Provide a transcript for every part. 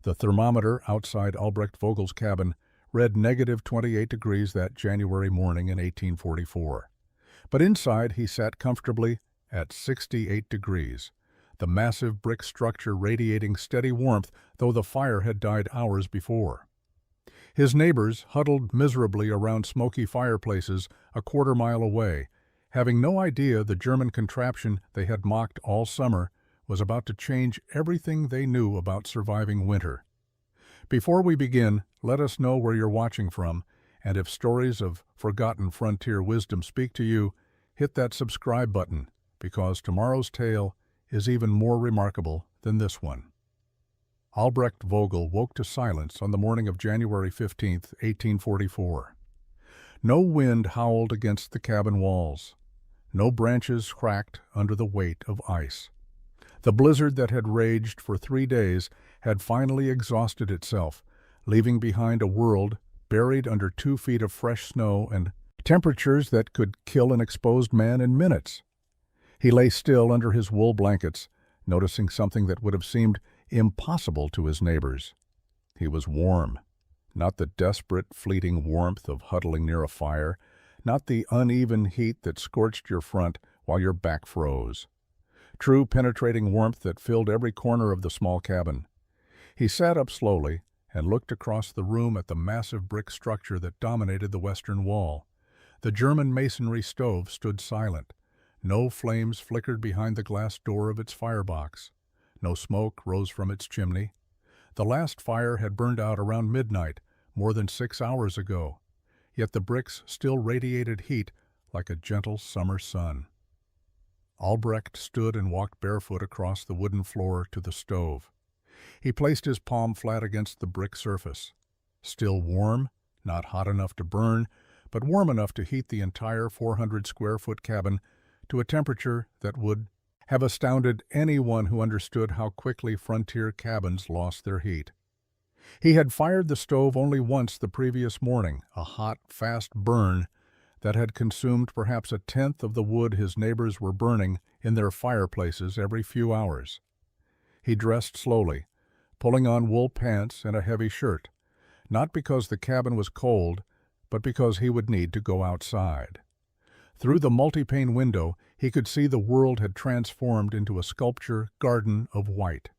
The thermometer outside Albrecht Vogel's cabin read -28 degrees that January morning in 1844. But inside he sat comfortably at 68 degrees, the massive brick structure radiating steady warmth, though the fire had died hours before. His neighbors huddled miserably around smoky fireplaces a quarter-mile away, having no idea the German contraption they had mocked all summer was about to change everything they knew about surviving winter. Before we begin, let us know where you're watching from, and if stories of forgotten frontier wisdom speak to you, hit that subscribe button, because tomorrow's tale is even more remarkable than this one. Albrecht Vogel woke to silence on the morning of January 15, 1844. No wind howled against the cabin walls. No branches cracked under the weight of ice. The blizzard that had raged for 3 days had finally exhausted itself, leaving behind a world buried under 2 feet of fresh snow and temperatures that could kill an exposed man in minutes. He lay still under his wool blankets, noticing something that would have seemed impossible to his neighbors. He was warm, not the desperate, fleeting warmth of huddling near a fire, not the uneven heat that scorched your front while your back froze. True, penetrating warmth that filled every corner of the small cabin. He sat up slowly and looked across the room at the massive brick structure that dominated the western wall. The German masonry stove stood silent. No flames flickered behind the glass door of its firebox. No smoke rose from its chimney. The last fire had burned out around midnight, more than 6 hours ago, yet the bricks still radiated heat like a gentle summer sun. Albrecht stood and walked barefoot across the wooden floor to the stove. He placed his palm flat against the brick surface. Still warm, not hot enough to burn, but warm enough to heat the entire 400-square-foot cabin to a temperature that would have astounded anyone who understood how quickly frontier cabins lost their heat. He had fired the stove only once the previous morning, a hot, fast burn that had consumed perhaps 1/10 of the wood his neighbors were burning in their fireplaces every few hours. He dressed slowly, pulling on wool pants and a heavy shirt, not because the cabin was cold, but because he would need to go outside. Through the multi-pane window, he could see the world had transformed into a sculpture garden of white.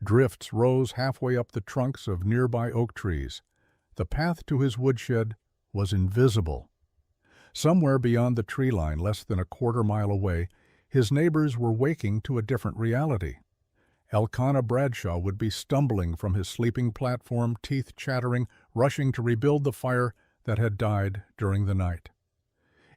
Drifts rose halfway up the trunks of nearby oak trees. The path to his woodshed was invisible. Somewhere beyond the tree line, less than a quarter-mile away, his neighbors were waking to a different reality. Elkanah Bradshaw would be stumbling from his sleeping platform, teeth chattering, rushing to rebuild the fire that had died during the night.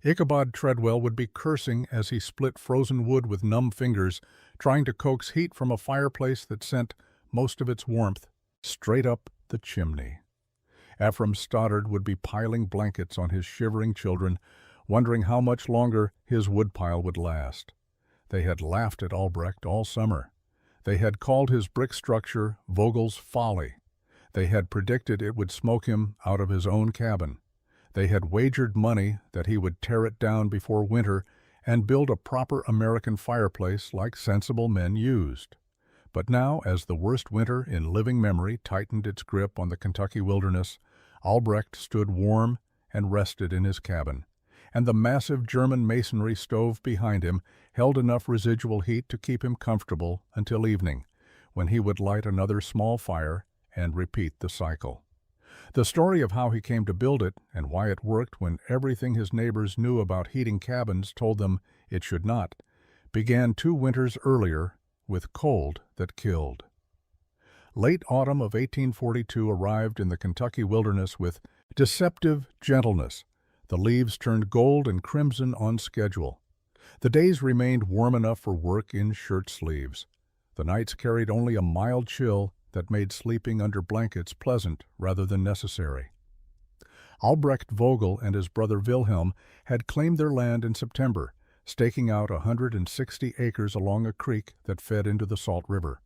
Ichabod Treadwell would be cursing as he split frozen wood with numb fingers, trying to coax heat from a fireplace that sent most of its warmth straight up the chimney. Ephraim Stoddard would be piling blankets on his shivering children, wondering how much longer his woodpile would last. They had laughed at Albrecht all summer. They had called his brick structure Vogel's Folly. They had predicted it would smoke him out of his own cabin. They had wagered money that he would tear it down before winter and build a proper American fireplace like sensible men used. But now, as the worst winter in living memory tightened its grip on the Kentucky wilderness, Albrecht stood warm and rested in his cabin, and the massive German masonry stove behind him held enough residual heat to keep him comfortable until evening, when he would light another small fire and repeat the cycle. The story of how he came to build it and why it worked when everything his neighbors knew about heating cabins told them it should not, began 2 winters earlier with cold that killed. Late autumn of 1842 arrived in the Kentucky wilderness with deceptive gentleness. The leaves turned gold and crimson on schedule. The days remained warm enough for work in shirt sleeves. The nights carried only a mild chill that made sleeping under blankets pleasant rather than necessary. Albrecht Vogel and his brother Wilhelm had claimed their land in September, staking out 160 acres along a creek that fed into the Salt River.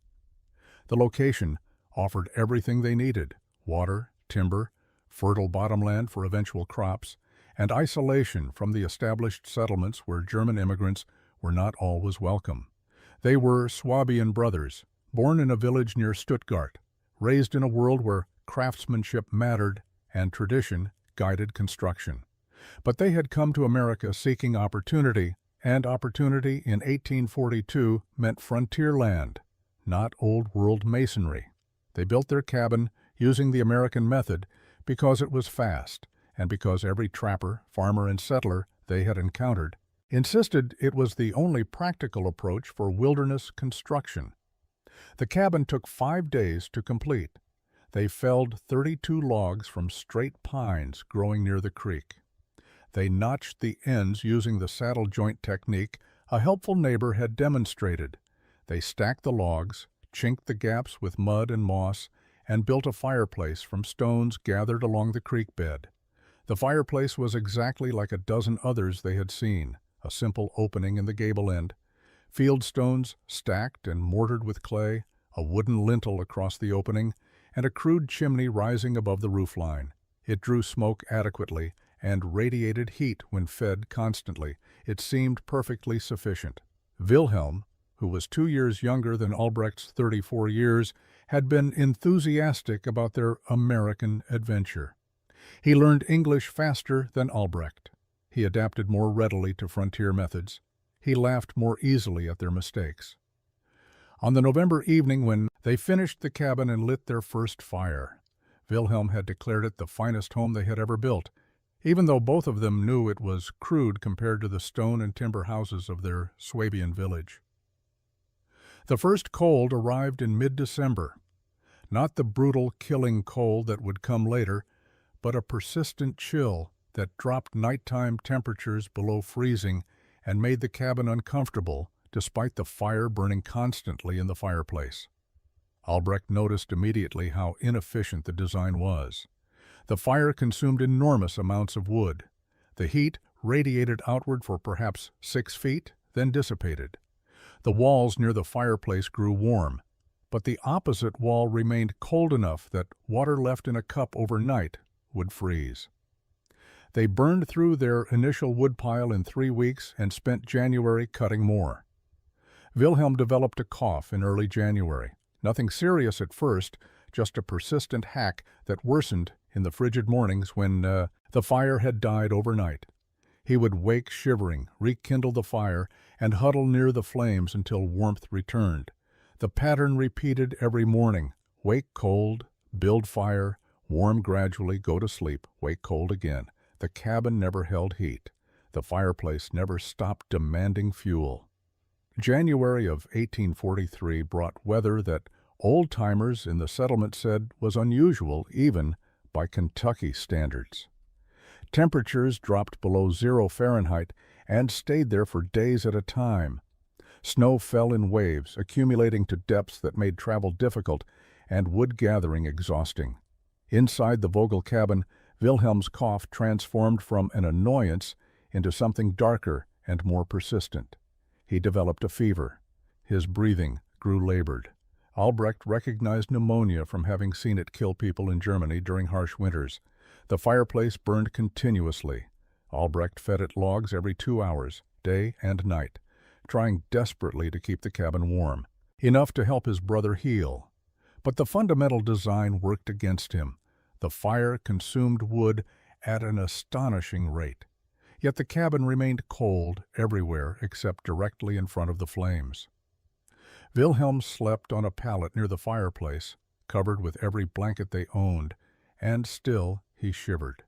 The location offered everything they needed: water, timber, fertile bottomland for eventual crops, and isolation from the established settlements where German immigrants were not always welcome. They were Swabian brothers, born in a village near Stuttgart, raised in a world where craftsmanship mattered and tradition guided construction. But they had come to America seeking opportunity, and opportunity in 1842 meant frontier land, not old-world masonry. They built their cabin using the American method because it was fast, and because every trapper, farmer, and settler they had encountered insisted it was the only practical approach for wilderness construction. The cabin took 5 days to complete. They felled 32 logs from straight pines growing near the creek. They notched the ends using the saddle joint technique a helpful neighbor had demonstrated. They stacked the logs, chinked the gaps with mud and moss, and built a fireplace from stones gathered along the creek bed. The fireplace was exactly like a dozen others they had seen, a simple opening in the gable end, field stones stacked and mortared with clay, a wooden lintel across the opening, and a crude chimney rising above the roofline. It drew smoke adequately and radiated heat when fed constantly. It seemed perfectly sufficient. Wilhelm, who was 2 years younger than Albrecht's 34 years, had been enthusiastic about their American adventure. He learned English faster than Albrecht. He adapted more readily to frontier methods. He laughed more easily at their mistakes. On the November evening when they finished the cabin and lit their first fire, Wilhelm had declared it the finest home they had ever built, even though both of them knew it was crude compared to the stone and timber houses of their Swabian village. The first cold arrived in mid-December. Not the brutal, killing cold that would come later, but a persistent chill that dropped nighttime temperatures below freezing and made the cabin uncomfortable despite the fire burning constantly in the fireplace. Albrecht noticed immediately how inefficient the design was. The fire consumed enormous amounts of wood. The heat radiated outward for perhaps 6 feet, then dissipated. The walls near the fireplace grew warm, but the opposite wall remained cold enough that water left in a cup overnight would freeze. They burned through their initial woodpile in 3 weeks and spent January cutting more. Wilhelm developed a cough in early January. Nothing serious at first, just a persistent hack that worsened in the frigid mornings when the fire had died overnight. He would wake shivering, rekindle the fire, and huddle near the flames until warmth returned. The pattern repeated every morning: wake cold, build fire, warm gradually, go to sleep, wake cold again. The cabin never held heat. The fireplace never stopped demanding fuel. January of 1843 brought weather that old-timers in the settlement said was unusual even by Kentucky standards. Temperatures dropped below 0 Fahrenheit and stayed there for days at a time. Snow fell in waves, accumulating to depths that made travel difficult and wood gathering exhausting. Inside the Vogel cabin, Wilhelm's cough transformed from an annoyance into something darker and more persistent. He developed a fever. His breathing grew labored. Albrecht recognized pneumonia from having seen it kill people in Germany during harsh winters. The fireplace burned continuously. Albrecht fed it logs every 2 hours, day and night, trying desperately to keep the cabin warm, enough to help his brother heal. But the fundamental design worked against him. The fire consumed wood at an astonishing rate. Yet the cabin remained cold everywhere except directly in front of the flames. Wilhelm slept on a pallet near the fireplace, covered with every blanket they owned, and still he shivered.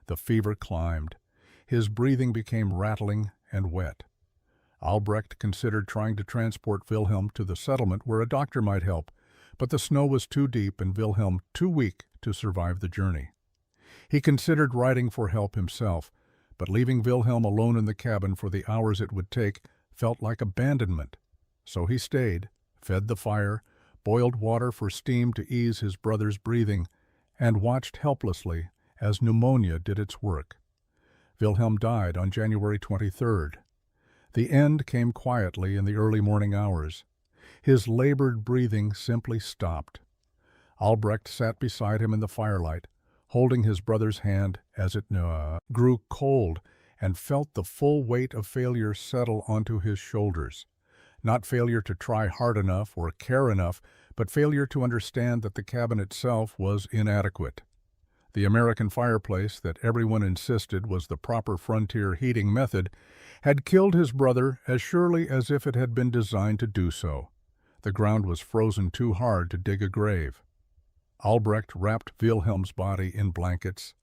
The fever climbed. His breathing became rattling and wet. Albrecht considered trying to transport Wilhelm to the settlement where a doctor might help, but the snow was too deep and Wilhelm too weak to survive the journey. He considered writing for help himself, but leaving Wilhelm alone in the cabin for the hours it would take felt like abandonment. So he stayed, fed the fire, boiled water for steam to ease his brother's breathing, and watched helplessly as pneumonia did its work. Wilhelm died on January 23rd. The end came quietly in the early morning hours. His labored breathing simply stopped. Albrecht sat beside him in the firelight, holding his brother's hand as it grew cold, and felt the full weight of failure settle onto his shoulders. Not failure to try hard enough or care enough, but failure to understand that the cabin itself was inadequate. The American fireplace that everyone insisted was the proper frontier heating method had killed his brother as surely as if it had been designed to do so. The ground was frozen too hard to dig a grave. Albrecht wrapped Wilhelm's body in blankets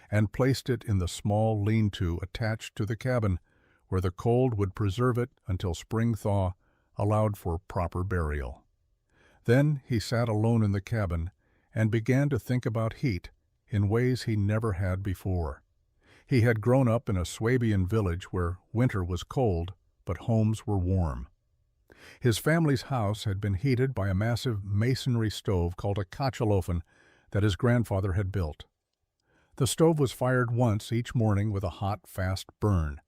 and placed it in the small lean-to attached to the cabin, where the cold would preserve it until spring thaw allowed for proper burial. Then he sat alone in the cabin and began to think about heat in ways he never had before. He had grown up in a Swabian village where winter was cold, but homes were warm. His family's house had been heated by a massive masonry stove called a Kachelofen that his grandfather had built. The stove was fired once each morning with a hot, fast burn.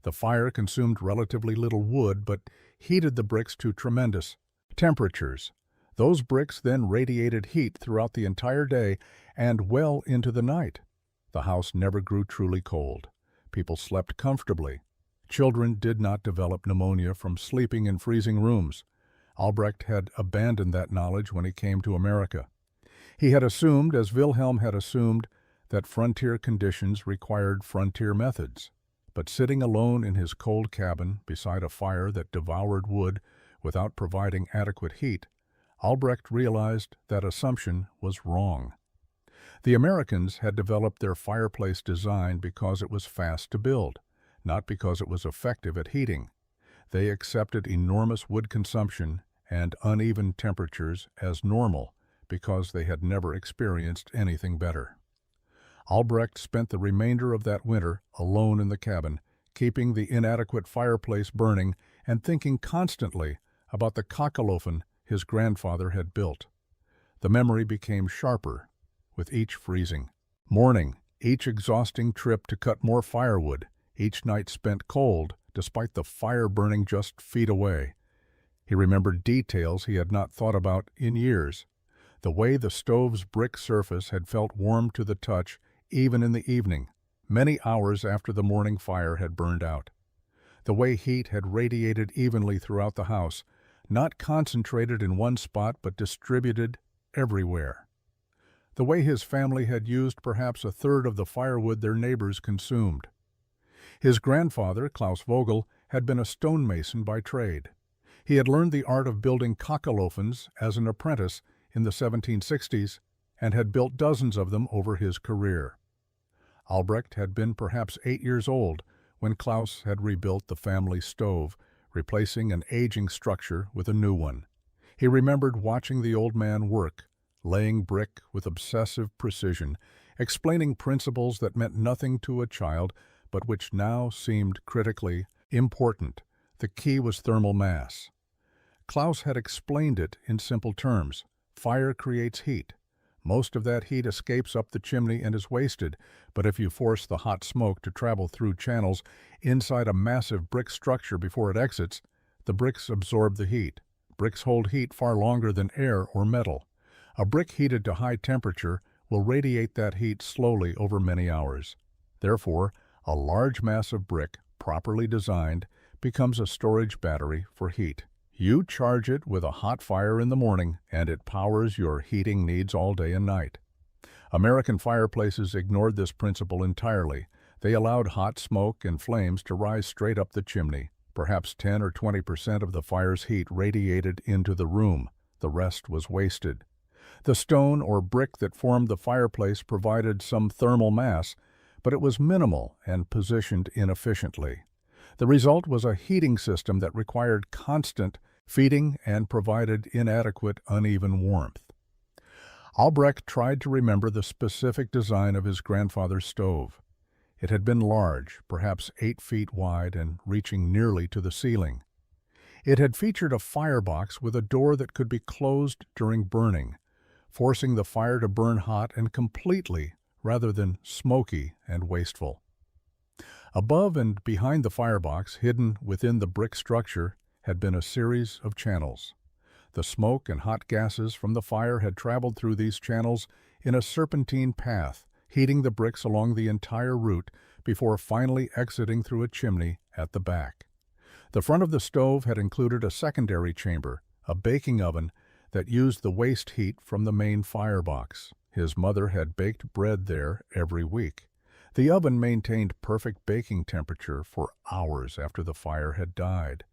The fire consumed relatively little wood, but heated the bricks to tremendous temperatures. Those bricks then radiated heat throughout the entire day and well into the night. The house never grew truly cold. People slept comfortably. Children did not develop pneumonia from sleeping in freezing rooms. Albrecht had abandoned that knowledge when he came to America. He had assumed, as Wilhelm had assumed, that frontier conditions required frontier methods. But sitting alone in his cold cabin beside a fire that devoured wood without providing adequate heat, Albrecht realized that assumption was wrong. The Americans had developed their fireplace design because it was fast to build, not because it was effective at heating. They accepted enormous wood consumption and uneven temperatures as normal because they had never experienced anything better. Albrecht spent the remainder of that winter alone in the cabin, keeping the inadequate fireplace burning and thinking constantly about the Kachelofen his grandfather had built. The memory became sharper with each freezing morning, each exhausting trip to cut more firewood, each night spent cold despite the fire burning just feet away. He remembered details he had not thought about in years. The way the stove's brick surface had felt warm to the touch even in the evening, many hours after the morning fire had burned out. The way heat had radiated evenly throughout the house, not concentrated in one spot but distributed everywhere. The way his family had used perhaps a third of the firewood their neighbors consumed. His grandfather, Klaus Vogel, had been a stonemason by trade. He had learned the art of building Kakelofens as an apprentice in the 1760s and had built dozens of them over his career. Albrecht had been perhaps 8 years old when Klaus had rebuilt the family stove, replacing an aging structure with a new one. He remembered watching the old man work, laying brick with obsessive precision, explaining principles that meant nothing to a child but which now seemed critically important. The key was thermal mass. Klaus had explained it in simple terms. Fire creates heat. Most of that heat escapes up the chimney and is wasted, but if you force the hot smoke to travel through channels inside a massive brick structure before it exits, the bricks absorb the heat. Bricks hold heat far longer than air or metal. A brick heated to high temperature will radiate that heat slowly over many hours. Therefore, a large mass of brick, properly designed, becomes a storage battery for heat. You charge it with a hot fire in the morning, and it powers your heating needs all day and night. American fireplaces ignored this principle entirely. They allowed hot smoke and flames to rise straight up the chimney. Perhaps 10 or 20% of the fire's heat radiated into the room. The rest was wasted. The stone or brick that formed the fireplace provided some thermal mass, but it was minimal and positioned inefficiently. The result was a heating system that required constant feeding and provided inadequate, uneven warmth. Albrecht tried to remember the specific design of his grandfather's stove. It had been large, perhaps 8 feet wide and reaching nearly to the ceiling. It had featured a firebox with a door that could be closed during burning, forcing the fire to burn hot and completely rather than smoky and wasteful. Above and behind the firebox, hidden within the brick structure, had been a series of channels. The smoke and hot gases from the fire had traveled through these channels in a serpentine path, heating the bricks along the entire route before finally exiting through a chimney at the back. The front of the stove had included a secondary chamber, a baking oven, that used the waste heat from the main firebox. His mother had baked bread there every week. The oven maintained perfect baking temperature for hours after the fire had died.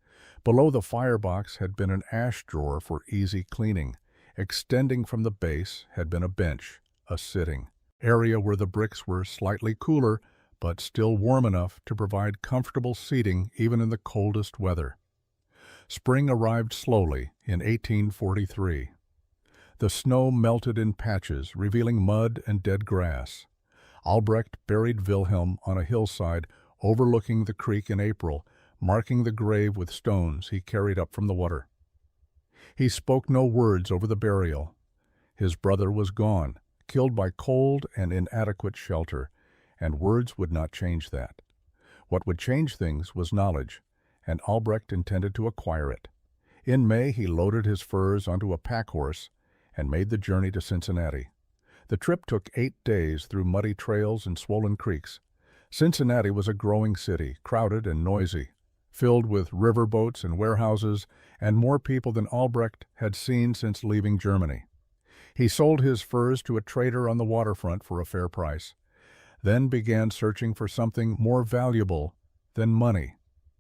Below the firebox had been an ash drawer for easy cleaning. Extending from the base had been a bench, a sitting area where the bricks were slightly cooler but still warm enough to provide comfortable seating even in the coldest weather. Spring arrived slowly in 1843. The snow melted in patches, revealing mud and dead grass. Albrecht buried Wilhelm on a hillside overlooking the creek in April, marking the grave with stones he carried up from the water. He spoke no words over the burial. His brother was gone, killed by cold and inadequate shelter, and words would not change that. What would change things was knowledge, and Albrecht intended to acquire it. In May, he loaded his furs onto a pack horse and made the journey to Cincinnati. The trip took 8 days through muddy trails and swollen creeks. Cincinnati was a growing city, crowded and noisy, filled with riverboats and warehouses, and more people than Albrecht had seen since leaving Germany. He sold his furs to a trader on the waterfront for a fair price, then began searching for something more valuable than money.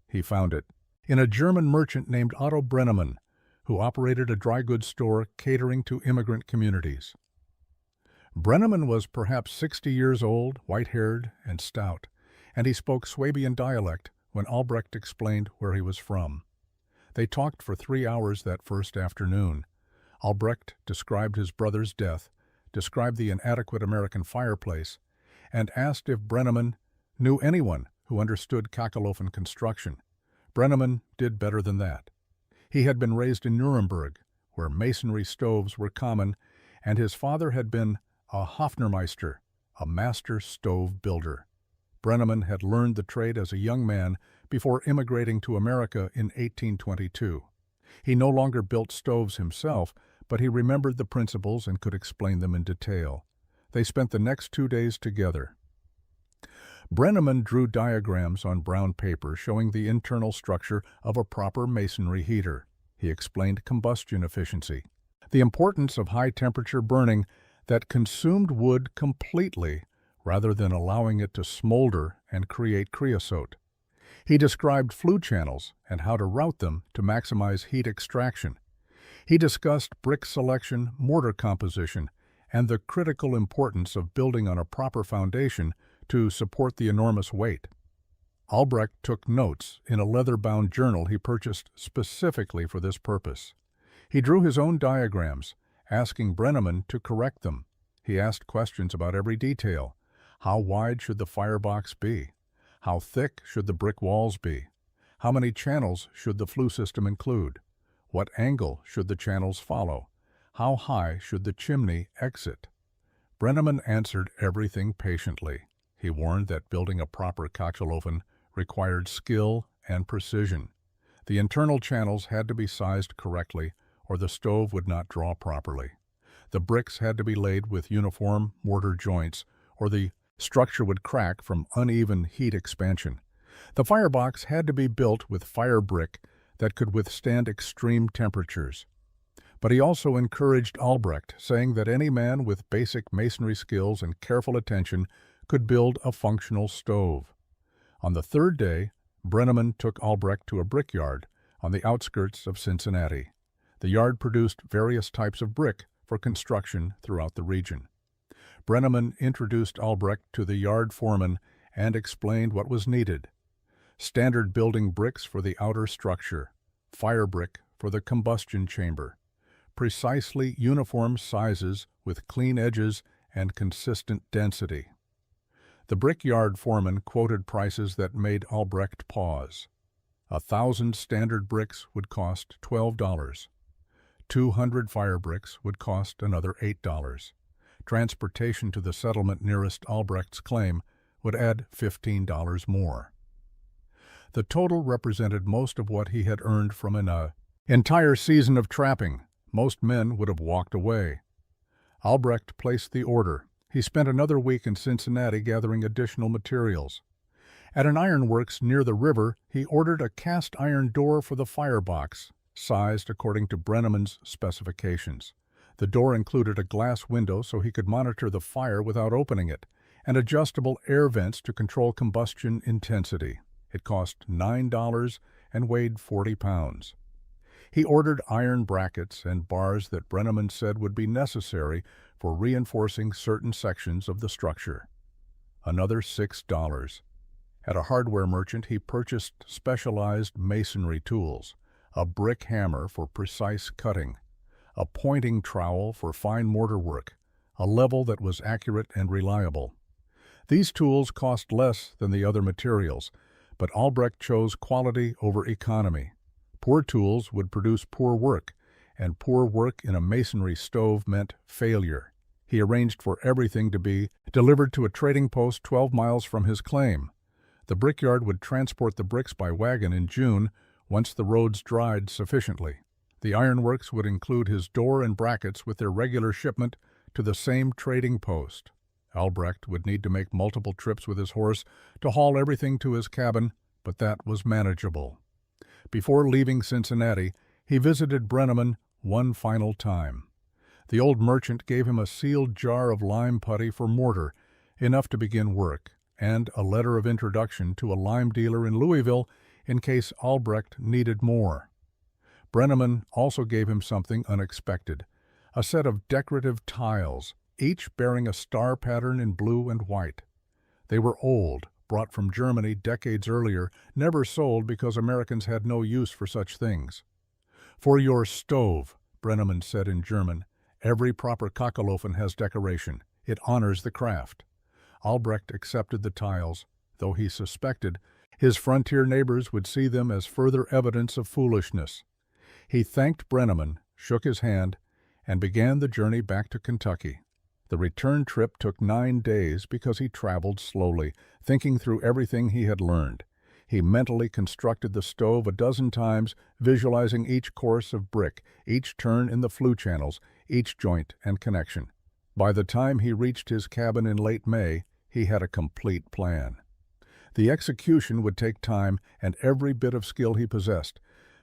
He found it in a German merchant named Otto Brennemann, who operated a dry goods store catering to immigrant communities. Brennemann was perhaps 60 years old, white-haired, and stout, and he spoke Swabian dialect when Albrecht explained where he was from. They talked for 3 hours that first afternoon. Albrecht described his brother's death, described the inadequate American fireplace, and asked if Brennemann knew anyone who understood Kakelofen construction. Brennemann did better than that. He had been raised in Nuremberg, where masonry stoves were common, and his father had been a Hofnermeister, a master stove builder. Brennemann had learned the trade as a young man before immigrating to America in 1822. He no longer built stoves himself, but he remembered the principles and could explain them in detail. They spent the next 2 days together. Brennemann drew diagrams on brown paper showing the internal structure of a proper masonry heater. He explained combustion efficiency, the importance of high-temperature burning that consumed wood completely rather than allowing it to smolder and create creosote. He described flue channels and how to route them to maximize heat extraction. He discussed brick selection, mortar composition, and the critical importance of building on a proper foundation to support the enormous weight. Albrecht took notes in a leather-bound journal he purchased specifically for this purpose. He drew his own diagrams, asking Brennemann to correct them. He asked questions about every detail. How wide should the firebox be? How thick should the brick walls be? How many channels should the flue system include? What angle should the channels follow? How high should the chimney exit? Brennemann answered everything patiently. He warned that building a proper Kakelofen required skill and precision. The internal channels had to be sized correctly, or the stove would not draw properly. The bricks had to be laid with uniform mortar joints, or the structure would crack from uneven heat expansion. The firebox had to be built with fire brick that could withstand extreme temperatures. But he also encouraged Albrecht, saying that any man with basic masonry skills and careful attention could build a functional stove. On the third day, Brennemann took Albrecht to a brickyard on the outskirts of Cincinnati. The yard produced various types of brick for construction throughout the region. Brennemann introduced Albrecht to the yard foreman and explained what was needed. Standard building bricks for the outer structure, fire brick for the combustion chamber, precisely uniform sizes with clean edges and consistent density. The brickyard foreman quoted prices that made Albrecht pause. 1,000 standard bricks would cost $12. 200 fire bricks would cost another $8. Transportation to the settlement nearest Albrecht's claim would add $15 more. The total represented most of what he had earned from an entire season of trapping. Most men would have walked away. Albrecht placed the order. He spent another week in Cincinnati gathering additional materials. At an ironworks near the river, he ordered a cast iron door for the firebox. sized according to Brenneman's specifications. The door included a glass window so he could monitor the fire without opening it, and adjustable air vents to control combustion intensity. It cost $9 and weighed 40 pounds. He ordered iron brackets and bars that Brenneman said would be necessary for reinforcing certain sections of the structure. Another $6. At a hardware merchant, he purchased specialized masonry tools, a brick hammer for precise cutting, a pointing trowel for fine mortar work, a level that was accurate and reliable. These tools cost less than the other materials, but Albrecht chose quality over economy. Poor tools would produce poor work, and poor work in a masonry stove meant failure. He arranged for everything to be delivered to a trading post 12 miles from his claim. The brickyard would transport the bricks by wagon in June once the roads dried sufficiently. The ironworks would include his door and brackets with their regular shipment to the same trading post. Albrecht would need to make multiple trips with his horse to haul everything to his cabin, but that was manageable. Before leaving Cincinnati, he visited Brenneman one final time. The old merchant gave him a sealed jar of lime putty for mortar, enough to begin work, and a letter of introduction to a lime dealer in Louisville in case Albrecht needed more. Brenneman also gave him something unexpected, a set of decorative tiles, each bearing a star pattern in blue and white. They were old, brought from Germany decades earlier, never sold because Americans had no use for such things. "For your stove," Brenneman said in German, "every proper Kachelofen has decoration. It honors the craft." Albrecht accepted the tiles, though he suspected his frontier neighbors would see them as further evidence of foolishness. He thanked Brenneman, shook his hand, and began the journey back to Kentucky. The return trip took 9 days because he traveled slowly, thinking through everything he had learned. He mentally constructed the stove a dozen times, visualizing each course of brick, each turn in the flue channels, each joint and connection. By the time he reached his cabin in late May, he had a complete plan. The execution would take time and every bit of skill he possessed,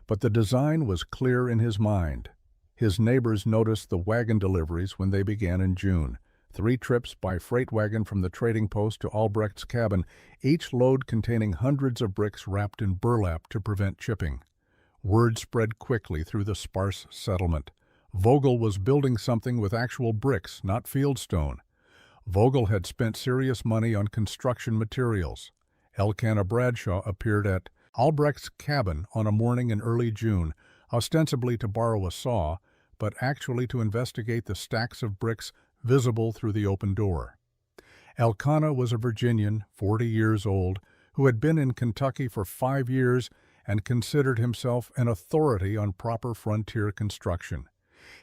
but the design was clear in his mind. His neighbors noticed the wagon deliveries when they began in June. 3 trips by freight wagon from the trading post to Albrecht's cabin, each load containing hundreds of bricks wrapped in burlap to prevent chipping. Word spread quickly through the sparse settlement. Vogel was building something with actual bricks, not fieldstone. Vogel had spent serious money on construction materials. Elkanah Bradshaw appeared at Albrecht's cabin on a morning in early June, ostensibly to borrow a saw, but actually to investigate the stacks of bricks visible through the open door. Elkanah was a Virginian, 40 years old, who had been in Kentucky for 5 years and considered himself an authority on proper frontier construction.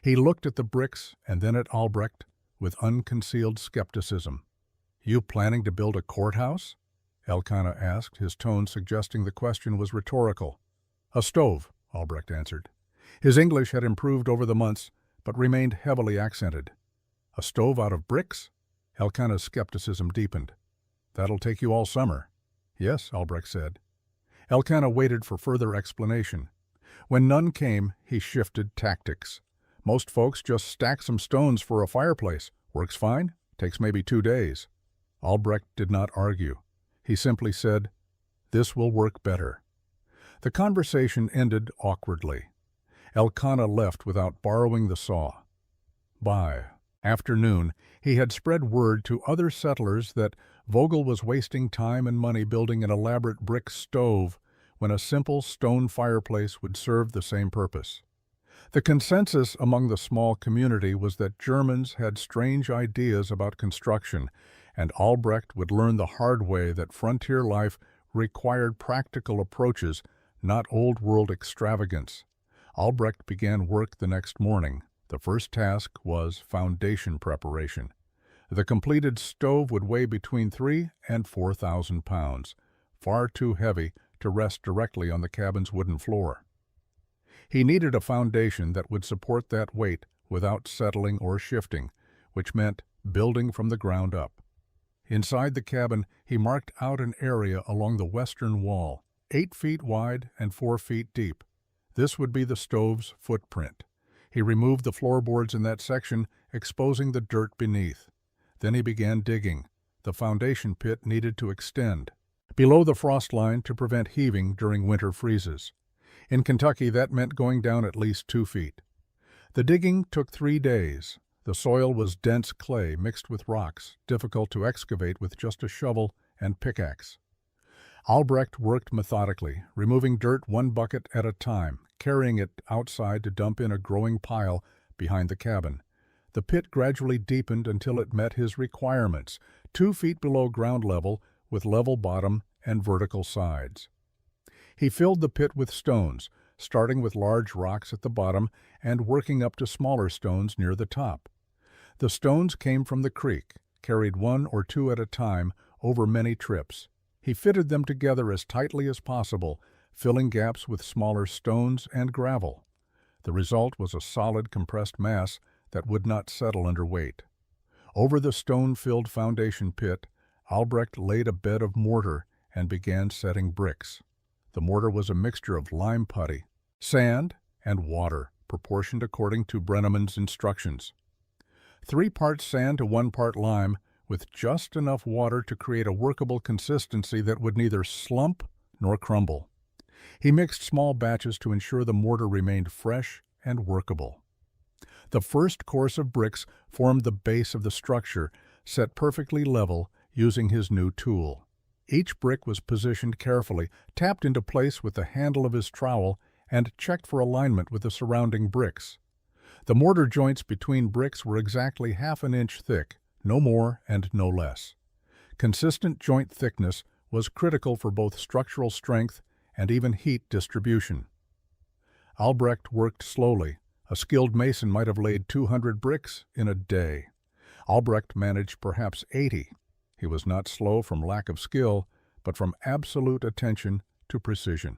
He looked at the bricks and then at Albrecht with unconcealed skepticism. "You planning to build a courthouse?" Elkanah asked, his tone suggesting the question was rhetorical. "A stove," Albrecht answered. His English had improved over the months, but remained heavily accented. "A stove out of bricks?" Elkanah's skepticism deepened. "That'll take you all summer." "Yes," Albrecht said. Elkanah waited for further explanation. When none came, he shifted tactics. "Most folks just stack some stones for a fireplace. Works fine. Takes maybe 2 days." Albrecht did not argue. He simply said, "This will work better." The conversation ended awkwardly. Elkanah left without borrowing the saw. By afternoon, he had spread word to other settlers that Vogel was wasting time and money building an elaborate brick stove when a simple stone fireplace would serve the same purpose. The consensus among the small community was that Germans had strange ideas about construction, and Albrecht would learn the hard way that frontier life required practical approaches, not old-world extravagance. Albrecht began work the next morning. The first task was foundation preparation. The completed stove would weigh between 3,000 and 4,000 pounds, far too heavy to rest directly on the cabin's wooden floor. He needed a foundation that would support that weight without settling or shifting, which meant building from the ground up. Inside the cabin, he marked out an area along the western wall, 8 feet wide and 4 feet deep. This would be the stove's footprint. He removed the floorboards in that section, exposing the dirt beneath. Then he began digging. The foundation pit needed to extend below the frost line to prevent heaving during winter freezes. In Kentucky, that meant going down at least 2 feet. The digging took 3 days. The soil was dense clay mixed with rocks, difficult to excavate with just a shovel and pickaxe. Albrecht worked methodically, removing dirt 1 bucket at a time, carrying it outside to dump in a growing pile behind the cabin. The pit gradually deepened until it met his requirements, 2 feet below ground level with level bottom and vertical sides. He filled the pit with stones, starting with large rocks at the bottom and working up to smaller stones near the top. The stones came from the creek, carried 1 or 2 at a time over many trips. He fitted them together as tightly as possible, filling gaps with smaller stones and gravel. The result was a solid compressed mass that would not settle under weight. Over the stone-filled foundation pit, Albrecht laid a bed of mortar and began setting bricks. The mortar was a mixture of lime putty, sand, and water, proportioned according to Brenneman's instructions. 3 parts sand to 1 part lime, with just enough water to create a workable consistency that would neither slump nor crumble. He mixed small batches to ensure the mortar remained fresh and workable. The first course of bricks formed the base of the structure, set perfectly level using his new tool. Each brick was positioned carefully, tapped into place with the handle of his trowel, and checked for alignment with the surrounding bricks. The mortar joints between bricks were exactly ½ an inch thick, no more and no less. Consistent joint thickness was critical for both structural strength and even heat distribution. Albrecht worked slowly. A skilled mason might have laid 200 bricks in a day. Albrecht managed perhaps 80. He was not slow from lack of skill, but from absolute attention to precision.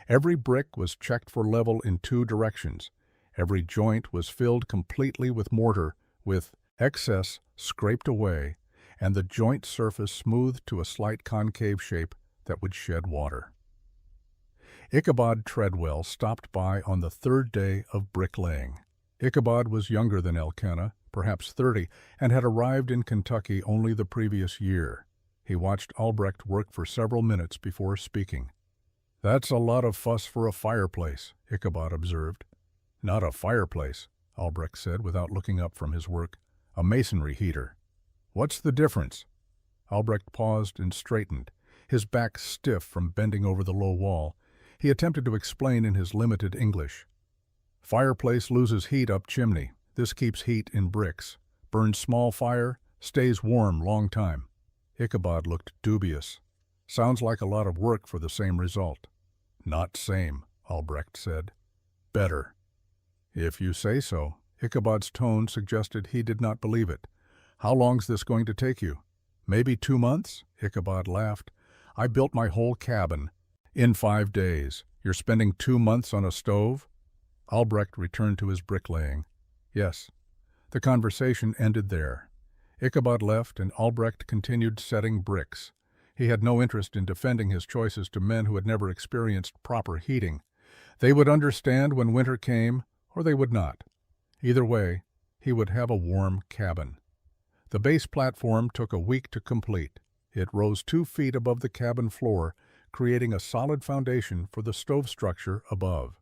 Every brick was checked for level in 2 directions. Every joint was filled completely with mortar, with excess scraped away, and the joint surface smoothed to a slight concave shape that would shed water. Ichabod Treadwell stopped by on the 3rd day of bricklaying. Ichabod was younger than Elkanah, perhaps 30, and had arrived in Kentucky only the previous year. He watched Albrecht work for several minutes before speaking. "That's a lot of fuss for a fireplace," Ichabod observed. "Not a fireplace," Albrecht said without looking up from his work. "A masonry heater." "What's the difference?" Albrecht paused and straightened, his back stiff from bending over the low wall. He attempted to explain in his limited English. "Fireplace loses heat up chimney. This keeps heat in bricks. Burns small fire, stays warm long time." Ichabod looked dubious. "Sounds like a lot of work for the same result." "Not same," Albrecht said. "Better." "If you say so." Ichabod's tone suggested he did not believe it. "How long's this going to take you?" "Maybe 2 months?" Ichabod laughed. "I built my whole cabin in 5 days. You're spending 2 months on a stove?" Albrecht returned to his bricklaying. "Yes." The conversation ended there. Ichabod left, and Albrecht continued setting bricks. He had no interest in defending his choices to men who had never experienced proper heating. They would understand when winter came, or they would not. Either way, he would have a warm cabin. The base platform took a week to complete. It rose 2 feet above the cabin floor, creating a solid foundation for the stove structure above.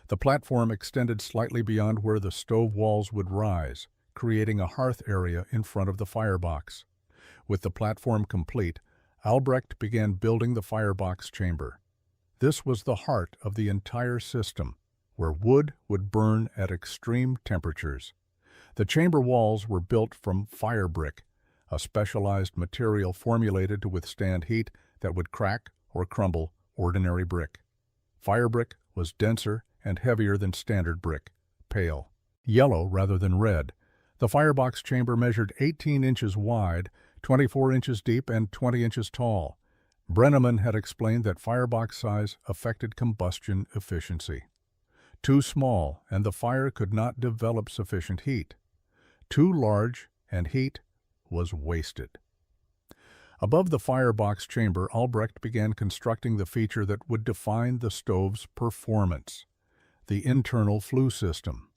The platform extended slightly beyond where the stove walls would rise, creating a hearth area in front of the firebox. With the platform complete, Albrecht began building the firebox chamber. This was the heart of the entire system, where wood would burn at extreme temperatures. The chamber walls were built from fire brick, a specialized material formulated to withstand heat that would crack or crumble ordinary brick. Fire brick was denser and heavier than standard brick, pale yellow rather than red. The firebox chamber measured 18 inches wide, 24 inches deep, and 20 inches tall. Brenneman had explained that firebox size affected combustion efficiency. Too small, and the fire could not develop sufficient heat. Too large, and heat was wasted. Above the firebox chamber, Albrecht began constructing the feature that would define the stove's performance: the internal flue system.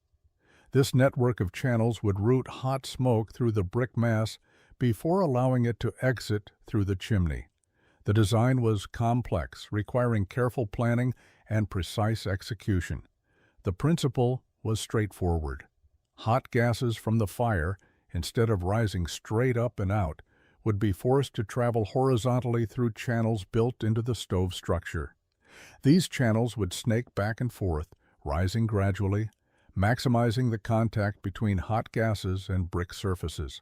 This network of channels would route hot smoke through the brick mass before allowing it to exit through the chimney. The design was complex, requiring careful planning and precise execution. The principle was straightforward. Hot gases from the fire, instead of rising straight up and out, would be forced to travel horizontally through channels built into the stove structure. These channels would snake back and forth, rising gradually, maximizing the contact between hot gases and brick surfaces.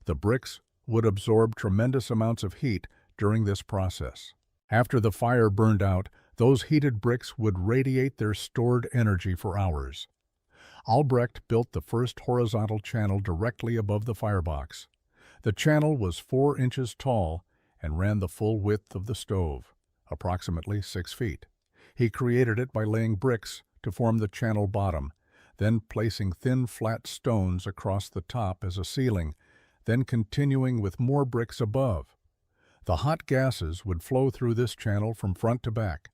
The bricks would absorb tremendous amounts of heat during this process. After the fire burned out, those heated bricks would radiate their stored energy for hours. Albrecht built the first horizontal channel directly above the firebox. The channel was 4 inches tall and ran the full width of the stove, approximately 6 feet. He created it by laying bricks to form the channel bottom, then placing thin flat stones across the top as a ceiling, then continuing with more bricks above. The hot gases would flow through this channel from front to back.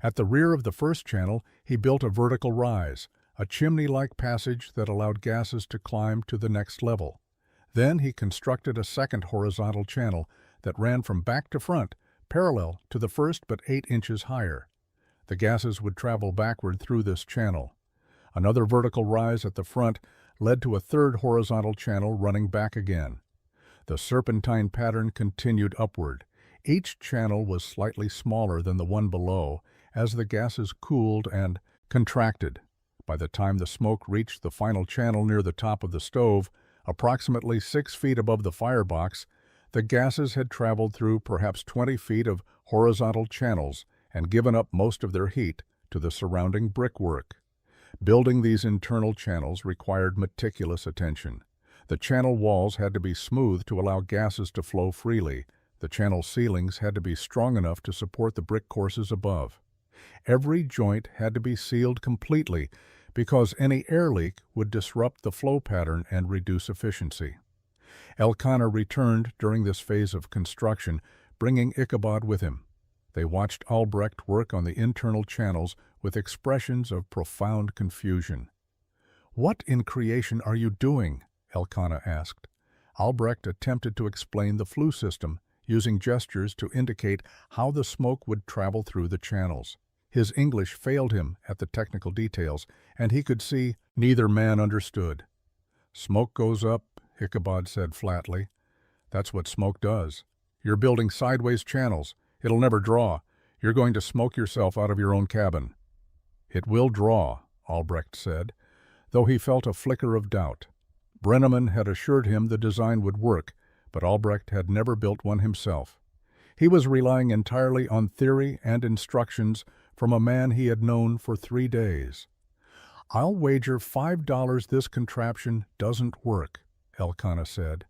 At the rear of the first channel, he built a vertical rise, a chimney-like passage that allowed gases to climb to the next level. Then he constructed a second horizontal channel that ran from back to front, parallel to the first but 8 inches higher. The gases would travel backward through this channel. Another vertical rise at the front led to a third horizontal channel running back again. The serpentine pattern continued upward. Each channel was slightly smaller than the one below as the gases cooled and contracted. By the time the smoke reached the final channel near the top of the stove, approximately 6 feet above the firebox, the gases had traveled through perhaps 20 feet of horizontal channels and given up most of their heat to the surrounding brickwork. Building these internal channels required meticulous attention. The channel walls had to be smooth to allow gases to flow freely. The channel ceilings had to be strong enough to support the brick courses above. Every joint had to be sealed completely because any air leak would disrupt the flow pattern and reduce efficiency. Elkanah returned during this phase of construction, bringing Ichabod with him. They watched Albrecht work on the internal channels with expressions of profound confusion. "What in creation are you doing?" Elkanah asked. Albrecht attempted to explain the flue system, using gestures to indicate how the smoke would travel through the channels. His English failed him at the technical details, and he could see neither man understood. "Smoke goes up," Ichabod said flatly. "That's what smoke does. You're building sideways channels. It'll never draw. You're going to smoke yourself out of your own cabin." "It will draw," Albrecht said, though he felt a flicker of doubt. Brenneman had assured him the design would work, but Albrecht had never built one himself. He was relying entirely on theory and instructions from a man he had known for 3 days. "I'll wager $5 this contraption doesn't work," Elkanah said.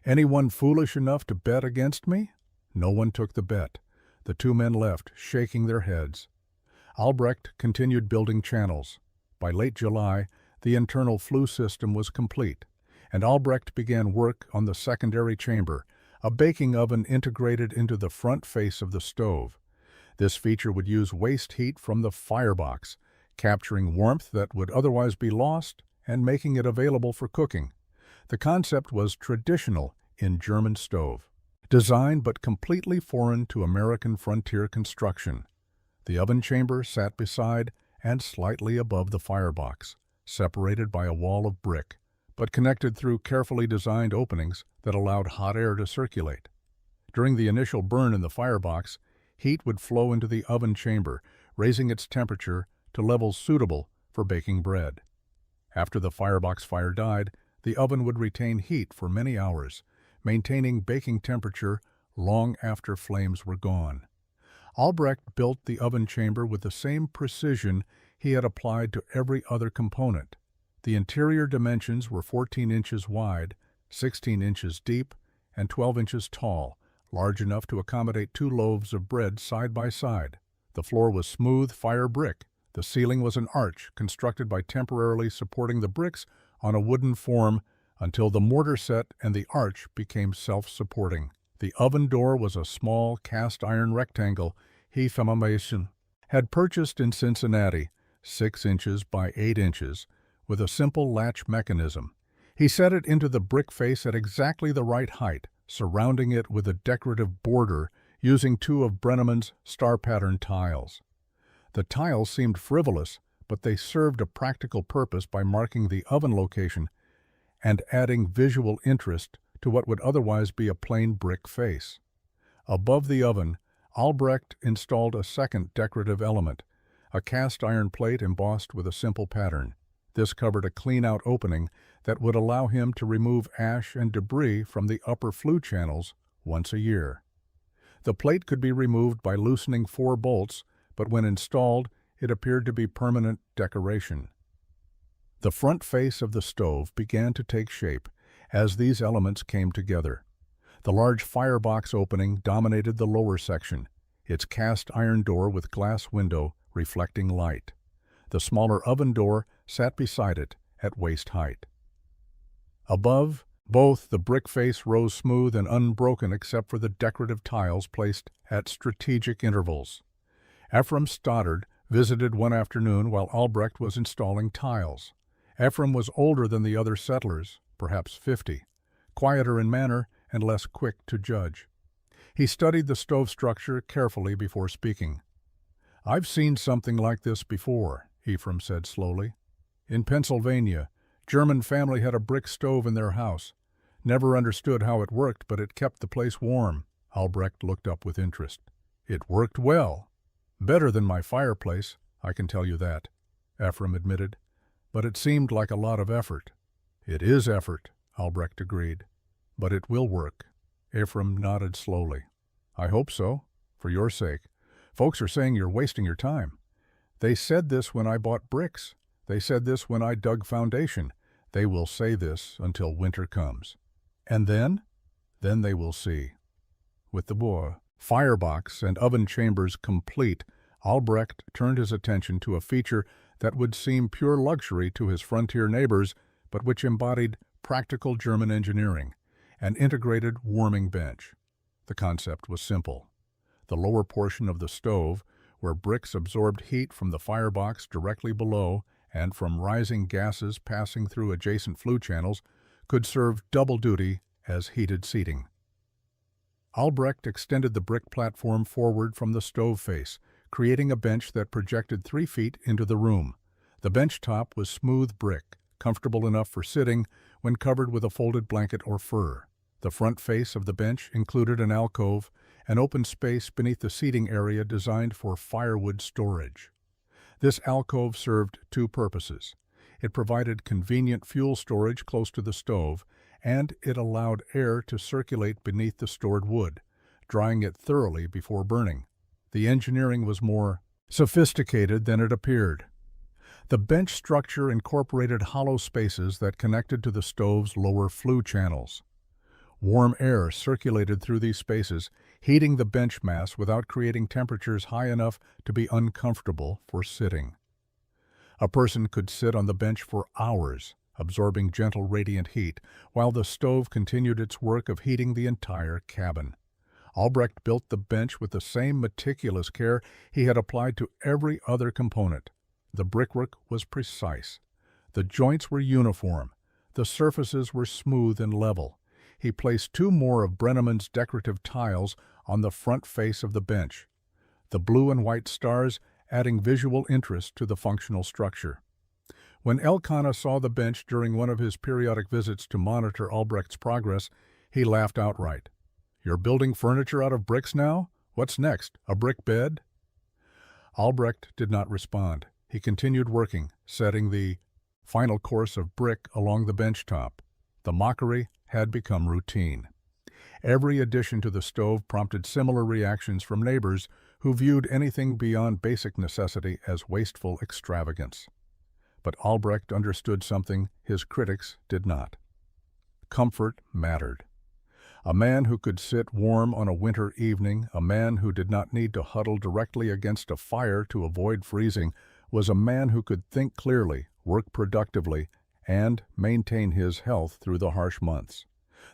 "Anyone foolish enough to bet against me?" No one took the bet. The 2 men left, shaking their heads. Albrecht continued building channels. By late July, the internal flue system was complete, and Albrecht began work on the secondary chamber, a baking oven integrated into the front face of the stove. This feature would use waste heat from the firebox, capturing warmth that would otherwise be lost and making it available for cooking. The concept was traditional in German stove, designed but completely foreign to American frontier construction. The oven chamber sat beside and slightly above the firebox, separated by a wall of brick, but connected through carefully designed openings that allowed hot air to circulate. During the initial burn in the firebox, heat would flow into the oven chamber, raising its temperature to levels suitable for baking bread. After the firebox fire died, the oven would retain heat for many hours, maintaining baking temperature long after flames were gone. Albrecht built the oven chamber with the same precision he had applied to every other component. The interior dimensions were 14 inches wide, 16 inches deep, and 12 inches tall, large enough to accommodate 2 loaves of bread side by side. The floor was smooth fire brick. The ceiling was an arch constructed by temporarily supporting the bricks on a wooden form until the mortar set and the arch became self-supporting. The oven door was a small cast-iron rectangle he, from a mason, had purchased in Cincinnati, 6 inches by 8 inches, with a simple latch mechanism. He set it into the brick face at exactly the right height, surrounding it with a decorative border using 2 of Brenneman's star-pattern tiles. The tiles seemed frivolous, but they served a practical purpose by marking the oven location and adding visual interest to what would otherwise be a plain brick face. Above the oven, Albrecht installed a second decorative element, a cast-iron plate embossed with a simple pattern. This covered a clean-out opening that would allow him to remove ash and debris from the upper flue channels once a year. The plate could be removed by loosening 4 bolts, but when installed, it appeared to be permanent decoration. The front face of the stove began to take shape as these elements came together. The large firebox opening dominated the lower section, its cast-iron door with glass window reflecting light. The smaller oven door sat beside it at waist height. Above, both the brick face rose smooth and unbroken except for the decorative tiles placed at strategic intervals. Ephraim Stoddard visited one afternoon while Albrecht was installing tiles. Ephraim was older than the other settlers, perhaps 50, quieter in manner and less quick to judge. He studied the stove structure carefully before speaking. "I've seen something like this before," Ephraim said slowly. "In Pennsylvania, German family had a brick stove in their house. Never understood how it worked, but it kept the place warm." Albrecht looked up with interest. "It worked well. Better than my fireplace, I can tell you that," Ephraim admitted. "But it seemed like a lot of effort." "It is effort," Albrecht agreed. "But it will work." Ephraim nodded slowly. "I hope so, for your sake. Folks are saying you're wasting your time. They said this when I bought bricks. They said this when I dug foundation. They will say this until winter comes. And then? Then they will see." With the firebox and oven chambers complete, Albrecht turned his attention to a feature that would seem pure luxury to his frontier neighbors, but which embodied practical German engineering, an integrated warming bench. The concept was simple. The lower portion of the stove, where bricks absorbed heat from the firebox directly below and from rising gases passing through adjacent flue channels, could serve double duty as heated seating. Albrecht extended the brick platform forward from the stove face, creating a bench that projected 3 feet into the room. The bench top was smooth brick, comfortable enough for sitting when covered with a folded blanket or fur. The front face of the bench included an alcove, an open space beneath the seating area designed for firewood storage. This alcove served 2 purposes. It provided convenient fuel storage close to the stove, and it allowed air to circulate beneath the stored wood, drying it thoroughly before burning. The engineering was more sophisticated than it appeared. The bench structure incorporated hollow spaces that connected to the stove's lower flue channels. Warm air circulated through these spaces, heating the bench mass without creating temperatures high enough to be uncomfortable for sitting. A person could sit on the bench for hours, absorbing gentle radiant heat, while the stove continued its work of heating the entire cabin. Albrecht built the bench with the same meticulous care he had applied to every other component. The brickwork was precise. The joints were uniform. The surfaces were smooth and level. He placed 2 more of Brenneman's decorative tiles on the front face of the bench, the blue and white stars adding visual interest to the functional structure. When Elkanah saw the bench during one of his periodic visits to monitor Albrecht's progress, he laughed outright. "You're building furniture out of bricks now? What's next, a brick bed?" Albrecht did not respond. He continued working, setting the final course of brick along the bench top. The mockery had become routine. Every addition to the stove prompted similar reactions from neighbors who viewed anything beyond basic necessity as wasteful extravagance. But Albrecht understood something his critics did not. Comfort mattered. A man who could sit warm on a winter evening, a man who did not need to huddle directly against a fire to avoid freezing, was a man who could think clearly, work productively, and maintain his health through the harsh months.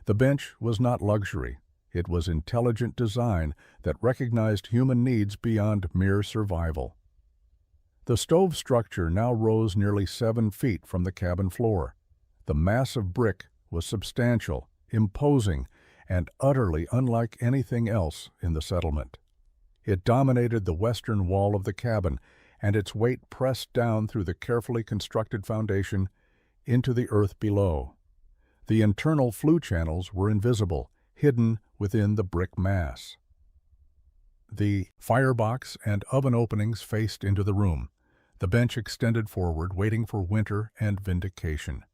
The bench was not luxury. It was intelligent design that recognized human needs beyond mere survival. The stove structure now rose nearly 7 feet from the cabin floor. The mass of brick was substantial, imposing, and utterly unlike anything else in the settlement. It dominated the western wall of the cabin, and its weight pressed down through the carefully constructed foundation into the earth below. The internal flue channels were invisible, hidden within the brick mass. The firebox and oven openings faced into the room. The bench extended forward, waiting for winter and vindication.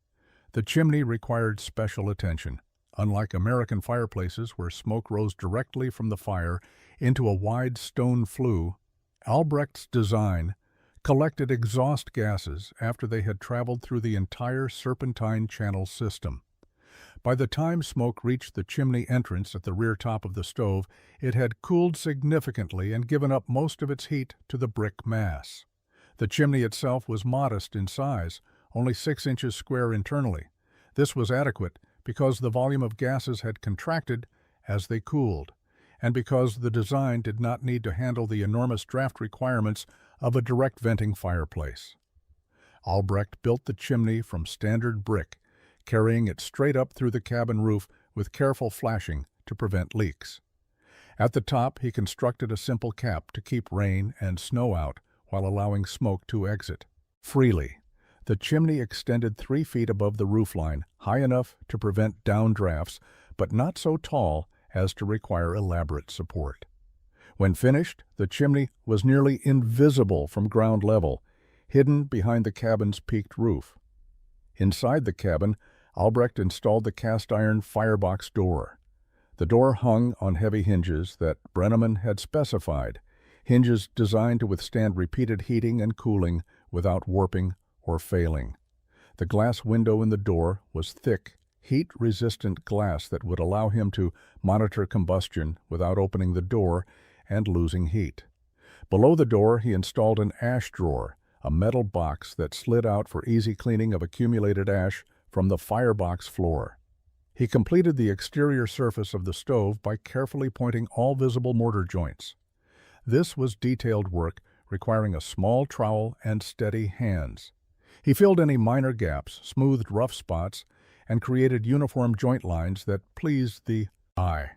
The chimney required special attention. Unlike American fireplaces where smoke rose directly from the fire into a wide stone flue, Albrecht's design collected exhaust gases after they had traveled through the entire serpentine channel system. By the time smoke reached the chimney entrance at the rear top of the stove, it had cooled significantly and given up most of its heat to the brick mass. The chimney itself was modest in size, only 6 inches square internally. This was adequate because the volume of gases had contracted as they cooled, and because the design did not need to handle the enormous draft requirements of a direct venting fireplace. Albrecht built the chimney from standard brick, carrying it straight up through the cabin roof with careful flashing to prevent leaks. At the top, he constructed a simple cap to keep rain and snow out while allowing smoke to exit freely. The chimney extended 3 feet above the roofline, high enough to prevent downdrafts, but not so tall as to require elaborate support. When finished, the chimney was nearly invisible from ground level, hidden behind the cabin's peaked roof. Inside the cabin, Albrecht installed the cast-iron firebox door. The door hung on heavy hinges that Brenneman had specified, hinges designed to withstand repeated heating and cooling without warping or failing. The glass window in the door was thick, heat-resistant glass that would allow him to monitor combustion without opening the door and losing heat. Below the door, he installed an ash drawer, a metal box that slid out for easy cleaning of accumulated ash from the firebox floor. He completed the exterior surface of the stove by carefully pointing all visible mortar joints. This was detailed work requiring a small trowel and steady hands. He filled any minor gaps, smoothed rough spots, and created uniform joint lines that pleased the eye.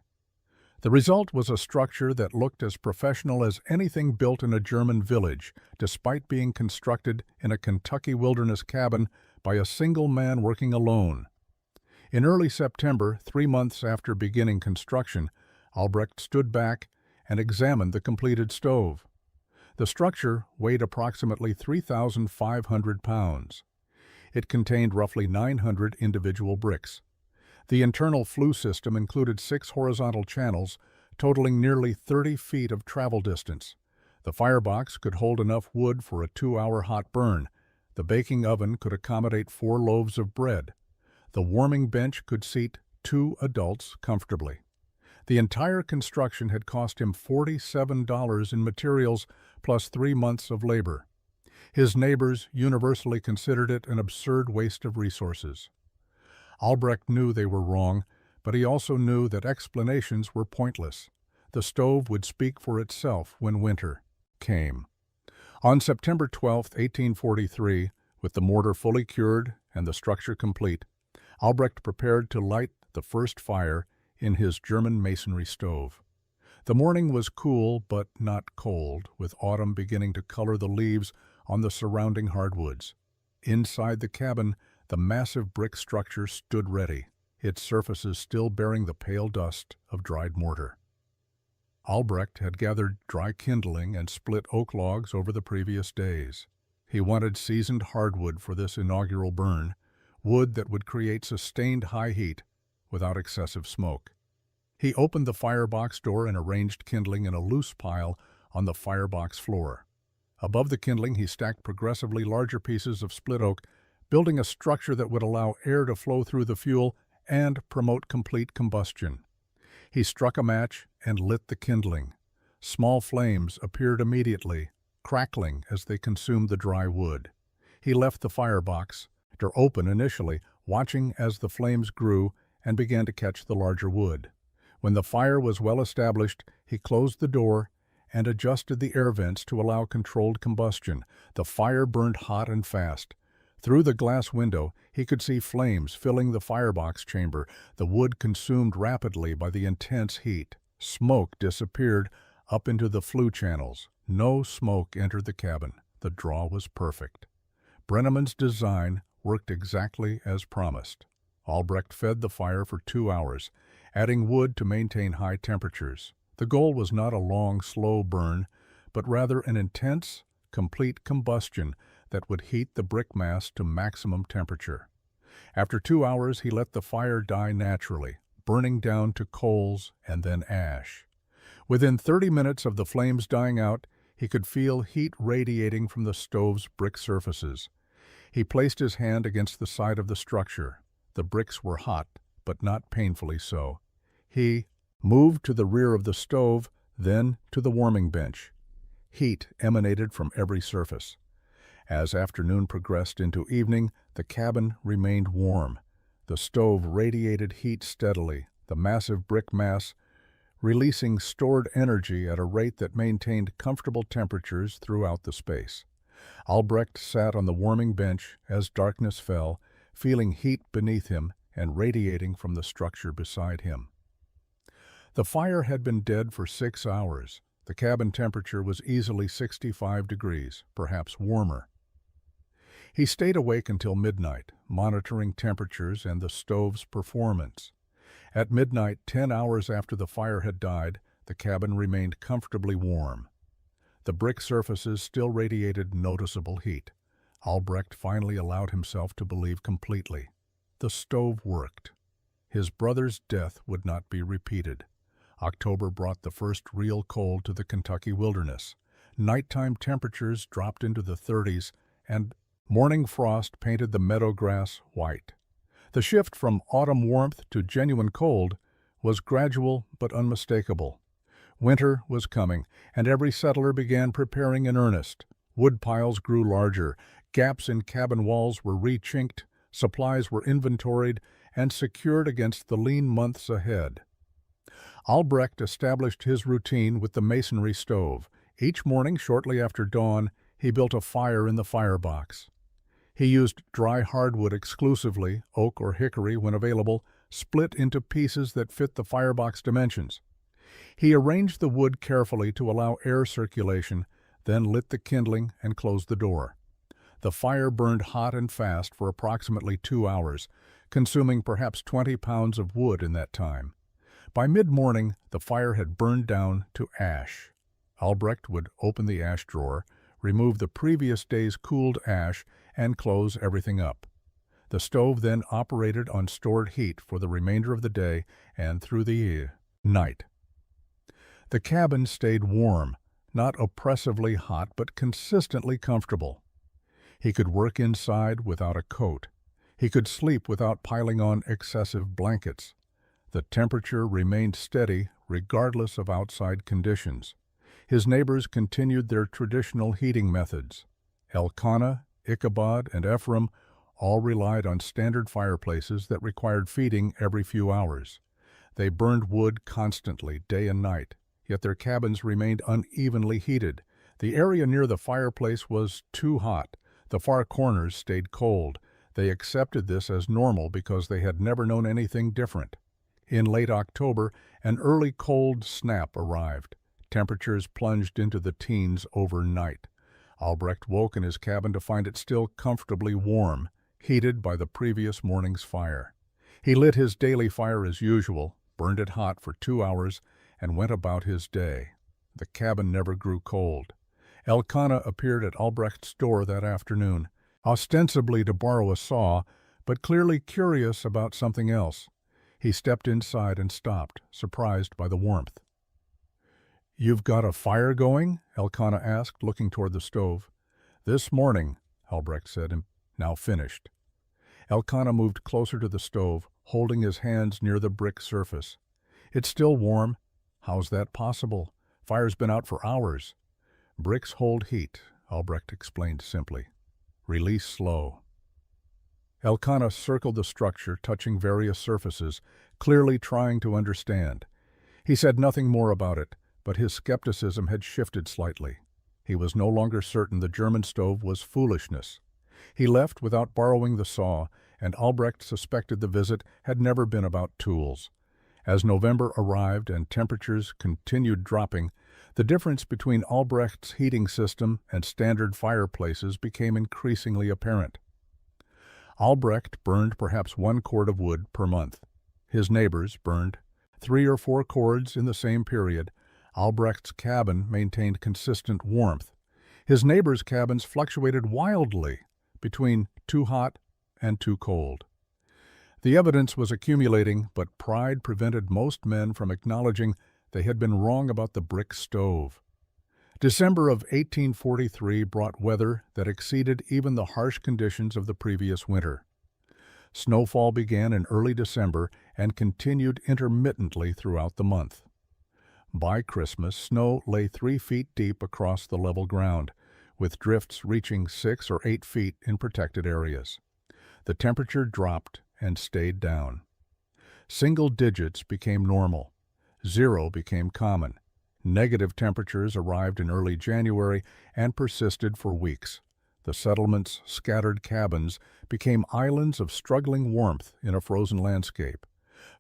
The result was a structure that looked as professional as anything built in a German village, despite being constructed in a Kentucky wilderness cabin by a single man working alone. In early September, 3 months after beginning construction, Albrecht stood back and examined the completed stove. The structure weighed approximately 3,500 pounds. It contained roughly 900 individual bricks. The internal flue system included 6 horizontal channels, totaling nearly 30 feet of travel distance. The firebox could hold enough wood for a 2-hour hot burn. The baking oven could accommodate 4 loaves of bread. The warming bench could seat 2 adults comfortably. The entire construction had cost him $47 in materials plus 3 months of labor. His neighbors universally considered it an absurd waste of resources. Albrecht knew they were wrong, but he also knew that explanations were pointless. The stove would speak for itself when winter came. On September 12, 1843, with the mortar fully cured and the structure complete, Albrecht prepared to light the first fire in his German masonry stove. The morning was cool but not cold, with autumn beginning to color the leaves on the surrounding hardwoods. Inside the cabin, the massive brick structure stood ready, its surfaces still bearing the pale dust of dried mortar. Albrecht had gathered dry kindling and split oak logs over the previous days. He wanted seasoned hardwood for this inaugural burn, wood that would create sustained high heat without excessive smoke. He opened the firebox door and arranged kindling in a loose pile on the firebox floor. Above the kindling, he stacked progressively larger pieces of split oak, building a structure that would allow air to flow through the fuel and promote complete combustion. He struck a match and lit the kindling. Small flames appeared immediately, crackling as they consumed the dry wood. He left the firebox door open initially, watching as the flames grew and began to catch the larger wood. When the fire was well established, he closed the door and adjusted the air vents to allow controlled combustion. The fire burned hot and fast. Through the glass window, he could see flames filling the firebox chamber, the wood consumed rapidly by the intense heat. Smoke disappeared up into the flue channels. No smoke entered the cabin. The draw was perfect. Brenneman's design worked exactly as promised. Albrecht fed the fire for 2 hours, adding wood to maintain high temperatures. The goal was not a long, slow burn, but rather an intense, complete combustion that would heat the brick mass to maximum temperature. After 2 hours, he let the fire die naturally, burning down to coals and then ash. Within 30 minutes of the flames dying out, he could feel heat radiating from the stove's brick surfaces. He placed his hand against the side of the structure. The bricks were hot, but not painfully so. He moved to the rear of the stove, then to the warming bench. Heat emanated from every surface. As afternoon progressed into evening, the cabin remained warm. The stove radiated heat steadily, the massive brick mass releasing stored energy at a rate that maintained comfortable temperatures throughout the space. Albrecht sat on the warming bench as darkness fell, feeling heat beneath him and radiating from the structure beside him. The fire had been dead for 6 hours. The cabin temperature was easily 65 degrees, perhaps warmer. He stayed awake until midnight, monitoring temperatures and the stove's performance. At midnight, 10 hours after the fire had died, the cabin remained comfortably warm. The brick surfaces still radiated noticeable heat. Albrecht finally allowed himself to believe completely. The stove worked. His brother's death would not be repeated. October brought the first real cold to the Kentucky wilderness. Nighttime temperatures dropped into the 30s, and morning frost painted the meadow grass white. The shift from autumn warmth to genuine cold was gradual but unmistakable. Winter was coming, and every settler began preparing in earnest. Wood piles grew larger, gaps in cabin walls were re-chinked, supplies were inventoried and secured against the lean months ahead. Albrecht established his routine with the masonry stove. Each morning, shortly after dawn, he built a fire in the firebox. He used dry hardwood exclusively, oak or hickory when available, split into pieces that fit the firebox dimensions. He arranged the wood carefully to allow air circulation, then lit the kindling and closed the door. The fire burned hot and fast for approximately 2 hours, consuming perhaps 20 pounds of wood in that time. By mid-morning, the fire had burned down to ash. Albrecht would open the ash drawer, remove the previous day's cooled ash, and close everything up. The stove then operated on stored heat for the remainder of the day and through the night. The cabin stayed warm, not oppressively hot, but consistently comfortable. He could work inside without a coat. He could sleep without piling on excessive blankets. The temperature remained steady regardless of outside conditions. His neighbors continued their traditional heating methods. Elkanah, Ichabod, and Ephraim all relied on standard fireplaces that required feeding every few hours. They burned wood constantly, day and night, yet their cabins remained unevenly heated. The area near the fireplace was too hot. The far corners stayed cold. They accepted this as normal because they had never known anything different. In late October, an early cold snap arrived. Temperatures plunged into the teens overnight. Albrecht woke in his cabin to find it still comfortably warm, heated by the previous morning's fire. He lit his daily fire as usual, burned it hot for 2 hours, and went about his day. The cabin never grew cold. Elkanah appeared at Albrecht's door that afternoon, ostensibly to borrow a saw, but clearly curious about something else. He stepped inside and stopped, surprised by the warmth. "You've got a fire going?" Elkanah asked, looking toward the stove. "This morning," Albrecht said, now finished. Elkanah moved closer to the stove, holding his hands near the brick surface. "It's still warm." "How's that possible? Fire's been out for hours." "Bricks hold heat," Albrecht explained simply. "Release slow." Elkanah circled the structure, touching various surfaces, clearly trying to understand. He said nothing more about it, but his skepticism had shifted slightly. He was no longer certain the German stove was foolishness. He left without borrowing the saw, and Albrecht suspected the visit had never been about tools. As November arrived and temperatures continued dropping, the difference between Albrecht's heating system and standard fireplaces became increasingly apparent. Albrecht burned perhaps 1 cord of wood per month. His neighbors burned 3 or 4 cords in the same period. Albrecht's cabin maintained consistent warmth. His neighbors' cabins fluctuated wildly between too hot and too cold. The evidence was accumulating, but pride prevented most men from acknowledging they had been wrong about the brick stove. December of 1843 brought weather that exceeded even the harsh conditions of the previous winter. Snowfall began in early December and continued intermittently throughout the month. By Christmas, snow lay 3 feet deep across the level ground, with drifts reaching 6 or 8 feet in protected areas. The temperature dropped and stayed down. Single digits became normal. 0 became common. Negative temperatures arrived in early January and persisted for weeks. The settlement's scattered cabins became islands of struggling warmth in a frozen landscape.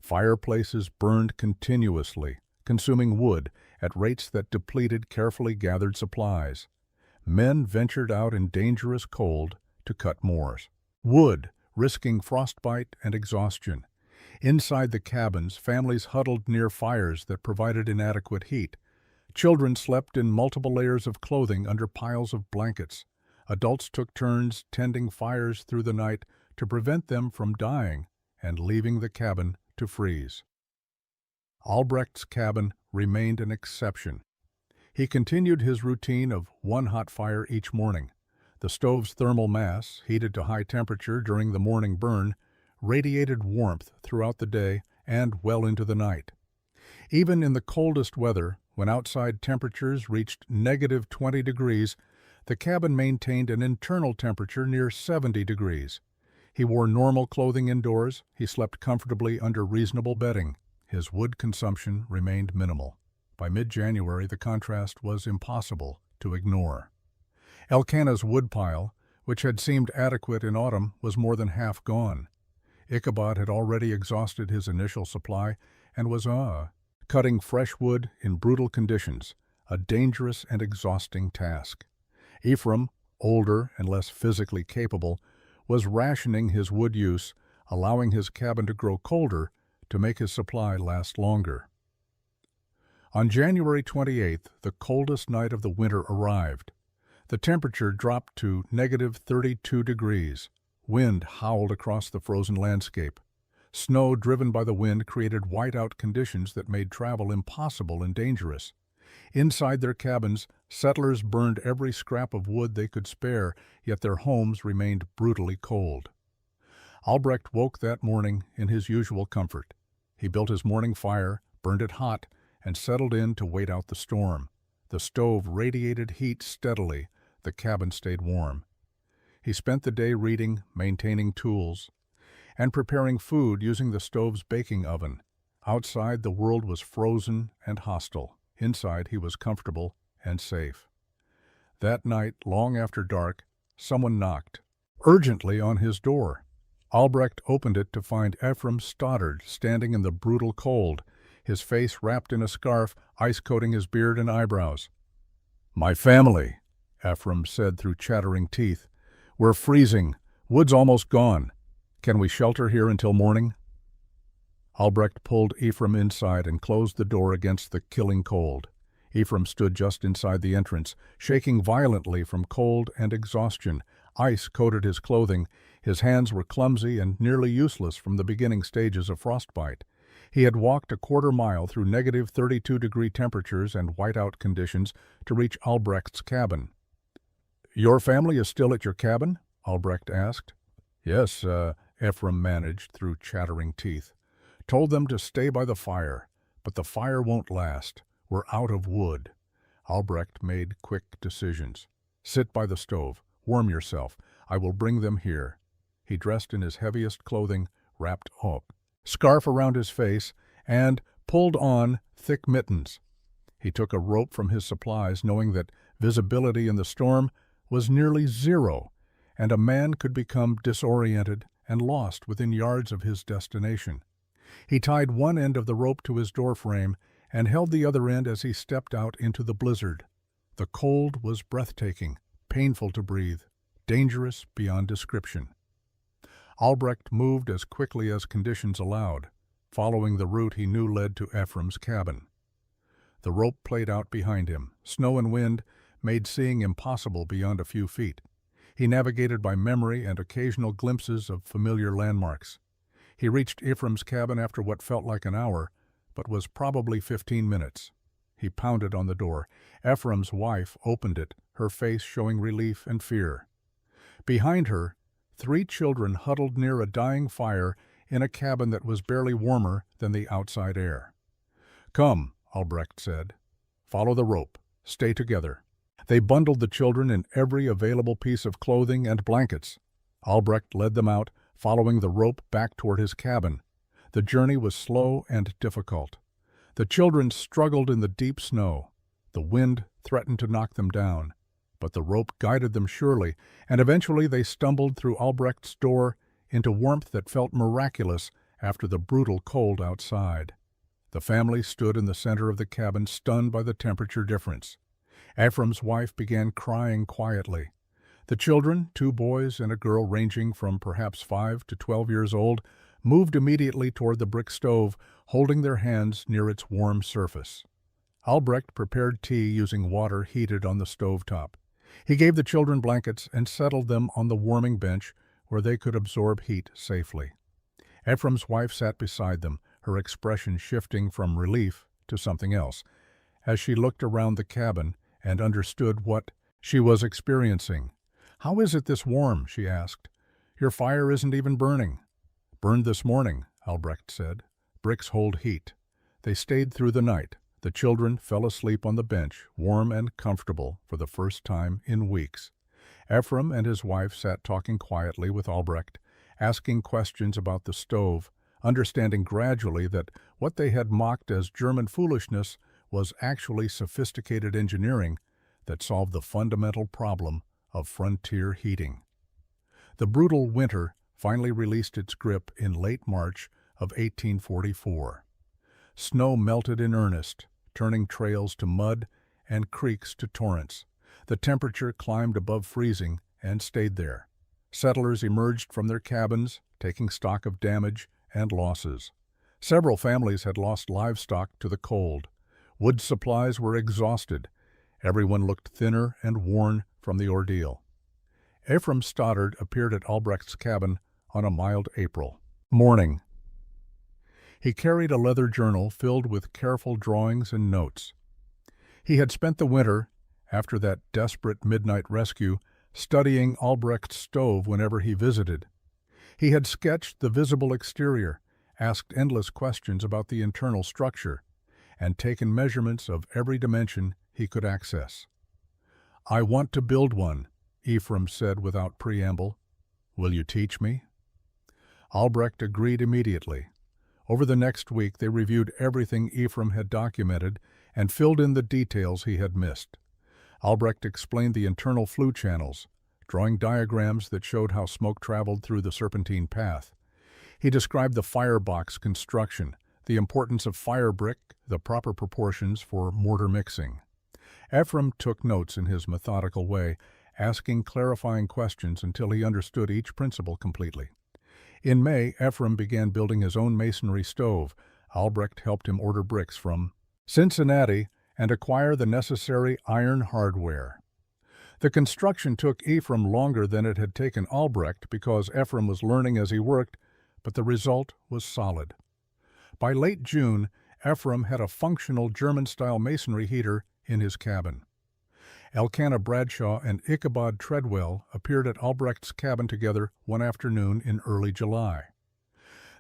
Fireplaces burned continuously, consuming wood at rates that depleted carefully gathered supplies. Men ventured out in dangerous cold to cut more wood, risking frostbite and exhaustion. Inside the cabins, families huddled near fires that provided inadequate heat. Children slept in multiple layers of clothing under piles of blankets. Adults took turns tending fires through the night to prevent them from dying and leaving the cabin to freeze. Albrecht's cabin remained an exception. He continued his routine of 1 hot fire each morning. The stove's thermal mass, heated to high temperature during the morning burn, radiated warmth throughout the day and well into the night. Even in the coldest weather, when outside temperatures reached -20 degrees, the cabin maintained an internal temperature near 70 degrees. He wore normal clothing indoors. He slept comfortably under reasonable bedding. His wood consumption remained minimal. By mid-January, the contrast was impossible to ignore. Elkanah's woodpile, which had seemed adequate in autumn, was more than half gone. Ichabod had already exhausted his initial supply and was cutting fresh wood in brutal conditions, a dangerous and exhausting task. Ephraim, older and less physically capable, was rationing his wood use, allowing his cabin to grow colder to make his supply last longer. On January 28th, the coldest night of the winter arrived. The temperature dropped to -32 degrees. Wind howled across the frozen landscape. Snow driven by the wind created whiteout conditions that made travel impossible and dangerous. Inside their cabins, settlers burned every scrap of wood they could spare, yet their homes remained brutally cold. Albrecht woke that morning in his usual comfort. He built his morning fire, burned it hot, and settled in to wait out the storm. The stove radiated heat steadily. The cabin stayed warm. He spent the day reading, maintaining tools, and preparing food using the stove's baking oven. Outside, the world was frozen and hostile. Inside, he was comfortable and safe. That night, long after dark, someone knocked urgently on his door. Albrecht opened it to find Ephraim Stoddard standing in the brutal cold, his face wrapped in a scarf, ice coating his beard and eyebrows. "My family," Ephraim said through chattering teeth. "We're freezing. Wood's almost gone. Can we shelter here until morning?" Albrecht pulled Ephraim inside and closed the door against the killing cold. Ephraim stood just inside the entrance, shaking violently from cold and exhaustion. Ice coated his clothing. His hands were clumsy and nearly useless from the beginning stages of frostbite. He had walked a quarter mile through -32-degree temperatures and whiteout conditions to reach Albrecht's cabin. "Your family is still at your cabin?" Albrecht asked. "Yes," Ephraim managed through chattering teeth. "Told them to stay by the fire, but the fire won't last. We're out of wood." Albrecht made quick decisions. "Sit by the stove. Warm yourself. I will bring them here." He dressed in his heaviest clothing, wrapped up scarf around his face, and pulled on thick mittens. He took a rope from his supplies, knowing that visibility in the storm was nearly zero, and a man could become disoriented and lost within yards of his destination. He tied one end of the rope to his doorframe and held the other end as he stepped out into the blizzard. The cold was breathtaking, painful to breathe, dangerous beyond description. Albrecht moved as quickly as conditions allowed, following the route he knew led to Ephraim's cabin. The rope played out behind him. Snow and wind made seeing impossible beyond a few feet. He navigated by memory and occasional glimpses of familiar landmarks. He reached Ephraim's cabin after what felt like an hour, but was probably 15 minutes. He pounded on the door. Ephraim's wife opened it, her face showing relief and fear. Behind her, 3 children huddled near a dying fire in a cabin that was barely warmer than the outside air. "Come," Albrecht said. "Follow the rope. Stay together." They bundled the children in every available piece of clothing and blankets. Albrecht led them out, following the rope back toward his cabin. The journey was slow and difficult. The children struggled in the deep snow. The wind threatened to knock them down, but the rope guided them surely, and eventually they stumbled through Albrecht's door into warmth that felt miraculous after the brutal cold outside. The family stood in the center of the cabin, stunned by the temperature difference. Ephraim's wife began crying quietly. The children, 2 boys and a girl ranging from perhaps 5 to 12 years old, moved immediately toward the brick stove, holding their hands near its warm surface. Albrecht prepared tea using water heated on the stovetop. He gave the children blankets and settled them on the warming bench where they could absorb heat safely. Ephraim's wife sat beside them, her expression shifting from relief to something else, as she looked around the cabin and understood what she was experiencing. "How is it this warm?" she asked. "Your fire isn't even burning." "Burned this morning," Albrecht said. "Bricks hold heat." They stayed through the night. The children fell asleep on the bench, warm and comfortable for the first time in weeks. Ephraim and his wife sat talking quietly with Albrecht, asking questions about the stove, understanding gradually that what they had mocked as German foolishness was actually sophisticated engineering that solved the fundamental problem of frontier heating. The brutal winter finally released its grip in late March of 1844. Snow melted in earnest, turning trails to mud and creeks to torrents. The temperature climbed above freezing and stayed there. Settlers emerged from their cabins, taking stock of damage and losses. Several families had lost livestock to the cold. Wood supplies were exhausted. Everyone looked thinner and worn from the ordeal. Ephraim Stoddard appeared at Albrecht's cabin on a mild April morning. He carried a leather journal filled with careful drawings and notes. He had spent the winter, after that desperate midnight rescue, studying Albrecht's stove whenever he visited. He had sketched the visible exterior, asked endless questions about the internal structure, and taken measurements of every dimension he could access. "I want to build one," Ephraim said without preamble. "Will you teach me?" Albrecht agreed immediately. Over the next week they reviewed everything Ephraim had documented and filled in the details he had missed. Albrecht explained the internal flue channels, drawing diagrams that showed how smoke traveled through the serpentine path. He described the firebox construction, the importance of fire brick, the proper proportions for mortar mixing. Ephraim took notes in his methodical way, asking clarifying questions until he understood each principle completely. In May, Ephraim began building his own masonry stove. Albrecht helped him order bricks from Cincinnati and acquire the necessary iron hardware. The construction took Ephraim longer than it had taken Albrecht because Ephraim was learning as he worked, but the result was solid. By late June, Ephraim had a functional German-style masonry heater in his cabin. Elkanah Bradshaw and Ichabod Treadwell appeared at Albrecht's cabin together one afternoon in early July.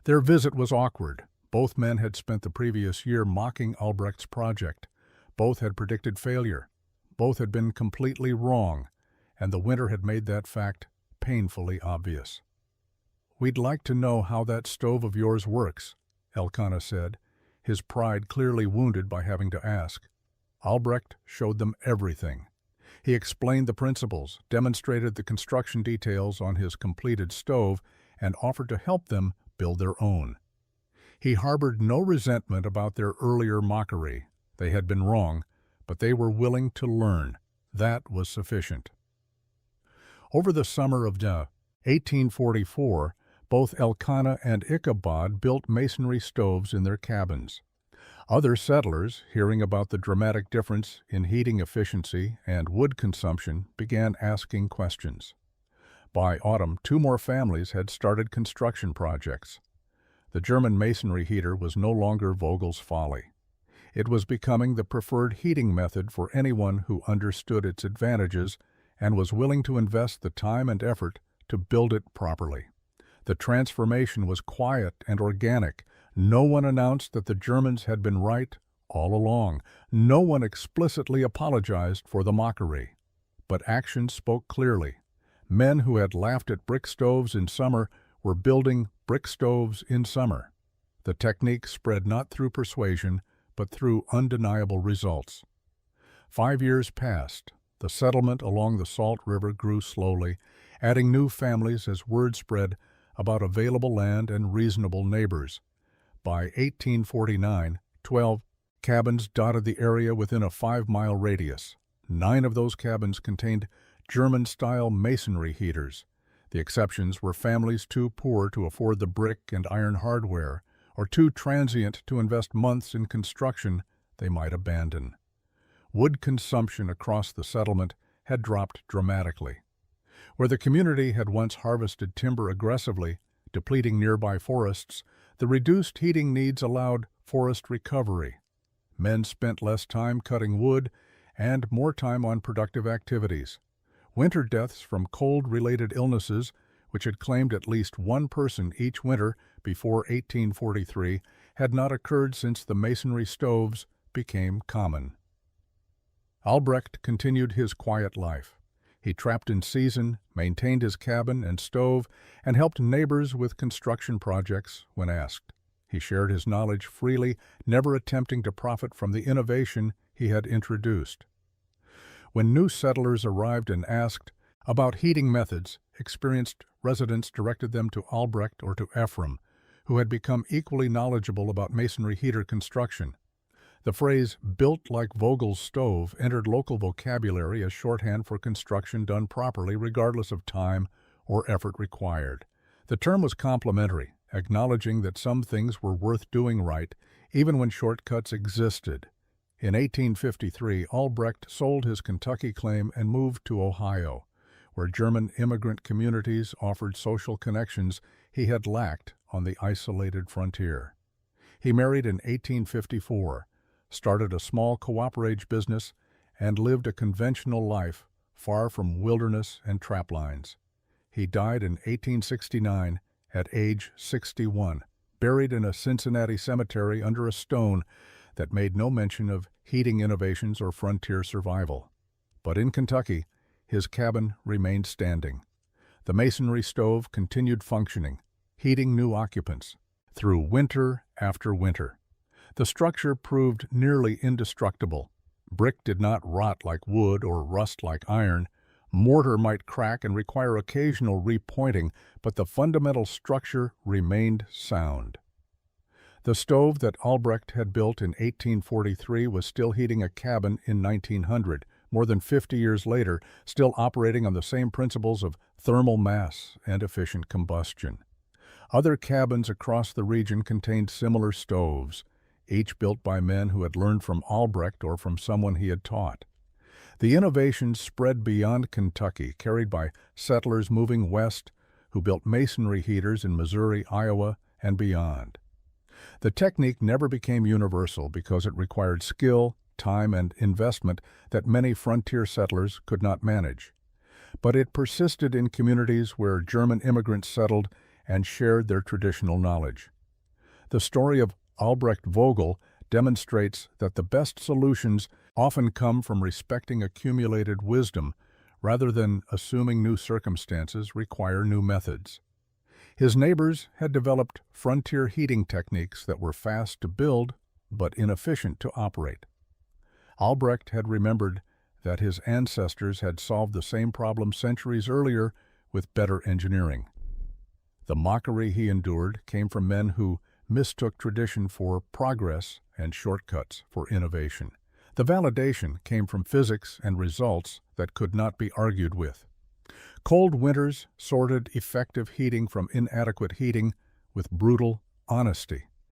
Their visit was awkward. Both men had spent the previous year mocking Albrecht's project. Both had predicted failure. Both had been completely wrong, and the winter had made that fact painfully obvious. "We'd like to know how that stove of yours works," Elkanah said. his pride clearly wounded by having to ask. Albrecht showed them everything. He explained the principles, demonstrated the construction details on his completed stove, and offered to help them build their own. He harbored no resentment about their earlier mockery. They had been wrong, but they were willing to learn. That was sufficient. Over the summer of 1844, both Elkanah and Ichabod built masonry stoves in their cabins. Other settlers, hearing about the dramatic difference in heating efficiency and wood consumption, began asking questions. By autumn, 2 more families had started construction projects. The German masonry heater was no longer Vogel's folly. It was becoming the preferred heating method for anyone who understood its advantages and was willing to invest the time and effort to build it properly. The transformation was quiet and organic. No one announced that the Germans had been right all along. No one explicitly apologized for the mockery. But action spoke clearly. Men who had laughed at brick stoves in summer were building brick stoves in summer. The technique spread not through persuasion, but through undeniable results. 5 years passed. The settlement along the Salt River grew slowly, adding new families as word spread about available land and reasonable neighbors. By 1849, 12 cabins dotted the area within a 5-mile radius. 9 of those cabins contained German-style masonry heaters. The exceptions were families too poor to afford the brick and iron hardware, or too transient to invest months in construction they might abandon. Wood consumption across the settlement had dropped dramatically. Where the community had once harvested timber aggressively, depleting nearby forests, the reduced heating needs allowed forest recovery. Men spent less time cutting wood and more time on productive activities. Winter deaths from cold-related illnesses, which had claimed at least 1 person each winter before 1843, had not occurred since the masonry stoves became common. Albrecht continued his quiet life. He trapped in season, maintained his cabin and stove, and helped neighbors with construction projects when asked. He shared his knowledge freely, never attempting to profit from the innovation he had introduced. When new settlers arrived and asked about heating methods, experienced residents directed them to Albrecht or to Ephraim, who had become equally knowledgeable about masonry heater construction. The phrase, "built like Vogel's stove," entered local vocabulary as shorthand for construction done properly regardless of time or effort required. The term was complimentary, acknowledging that some things were worth doing right, even when shortcuts existed. In 1853, Albrecht sold his Kentucky claim and moved to Ohio, where German immigrant communities offered social connections he had lacked on the isolated frontier. He married in 1854, started a small cooperative business, and lived a conventional life far from wilderness and trap lines. He died in 1869 at age 61, buried in a Cincinnati cemetery under a stone that made no mention of heating innovations or frontier survival. But in Kentucky, his cabin remained standing. The masonry stove continued functioning, heating new occupants, through winter after winter. The structure proved nearly indestructible. Brick did not rot like wood or rust like iron. Mortar might crack and require occasional repointing, but the fundamental structure remained sound. The stove that Albrecht had built in 1843 was still heating a cabin in 1900, more than 50 years later, still operating on the same principles of thermal mass and efficient combustion. Other cabins across the region contained similar stoves, each built by men who had learned from Albrecht or from someone he had taught. The innovations spread beyond Kentucky, carried by settlers moving west who built masonry heaters in Missouri, Iowa, and beyond. The technique never became universal because it required skill, time, and investment that many frontier settlers could not manage. But it persisted in communities where German immigrants settled and shared their traditional knowledge. The story of Albrecht Vogel demonstrates that the best solutions often come from respecting accumulated wisdom rather than assuming new circumstances require new methods. His neighbors had developed frontier heating techniques that were fast to build but inefficient to operate. Albrecht had remembered that his ancestors had solved the same problem centuries earlier with better engineering. The mockery he endured came from men who mistook tradition for progress and shortcuts for innovation. The validation came from physics and results that could not be argued with. Cold winters sorted effective heating from inadequate heating with brutal honesty.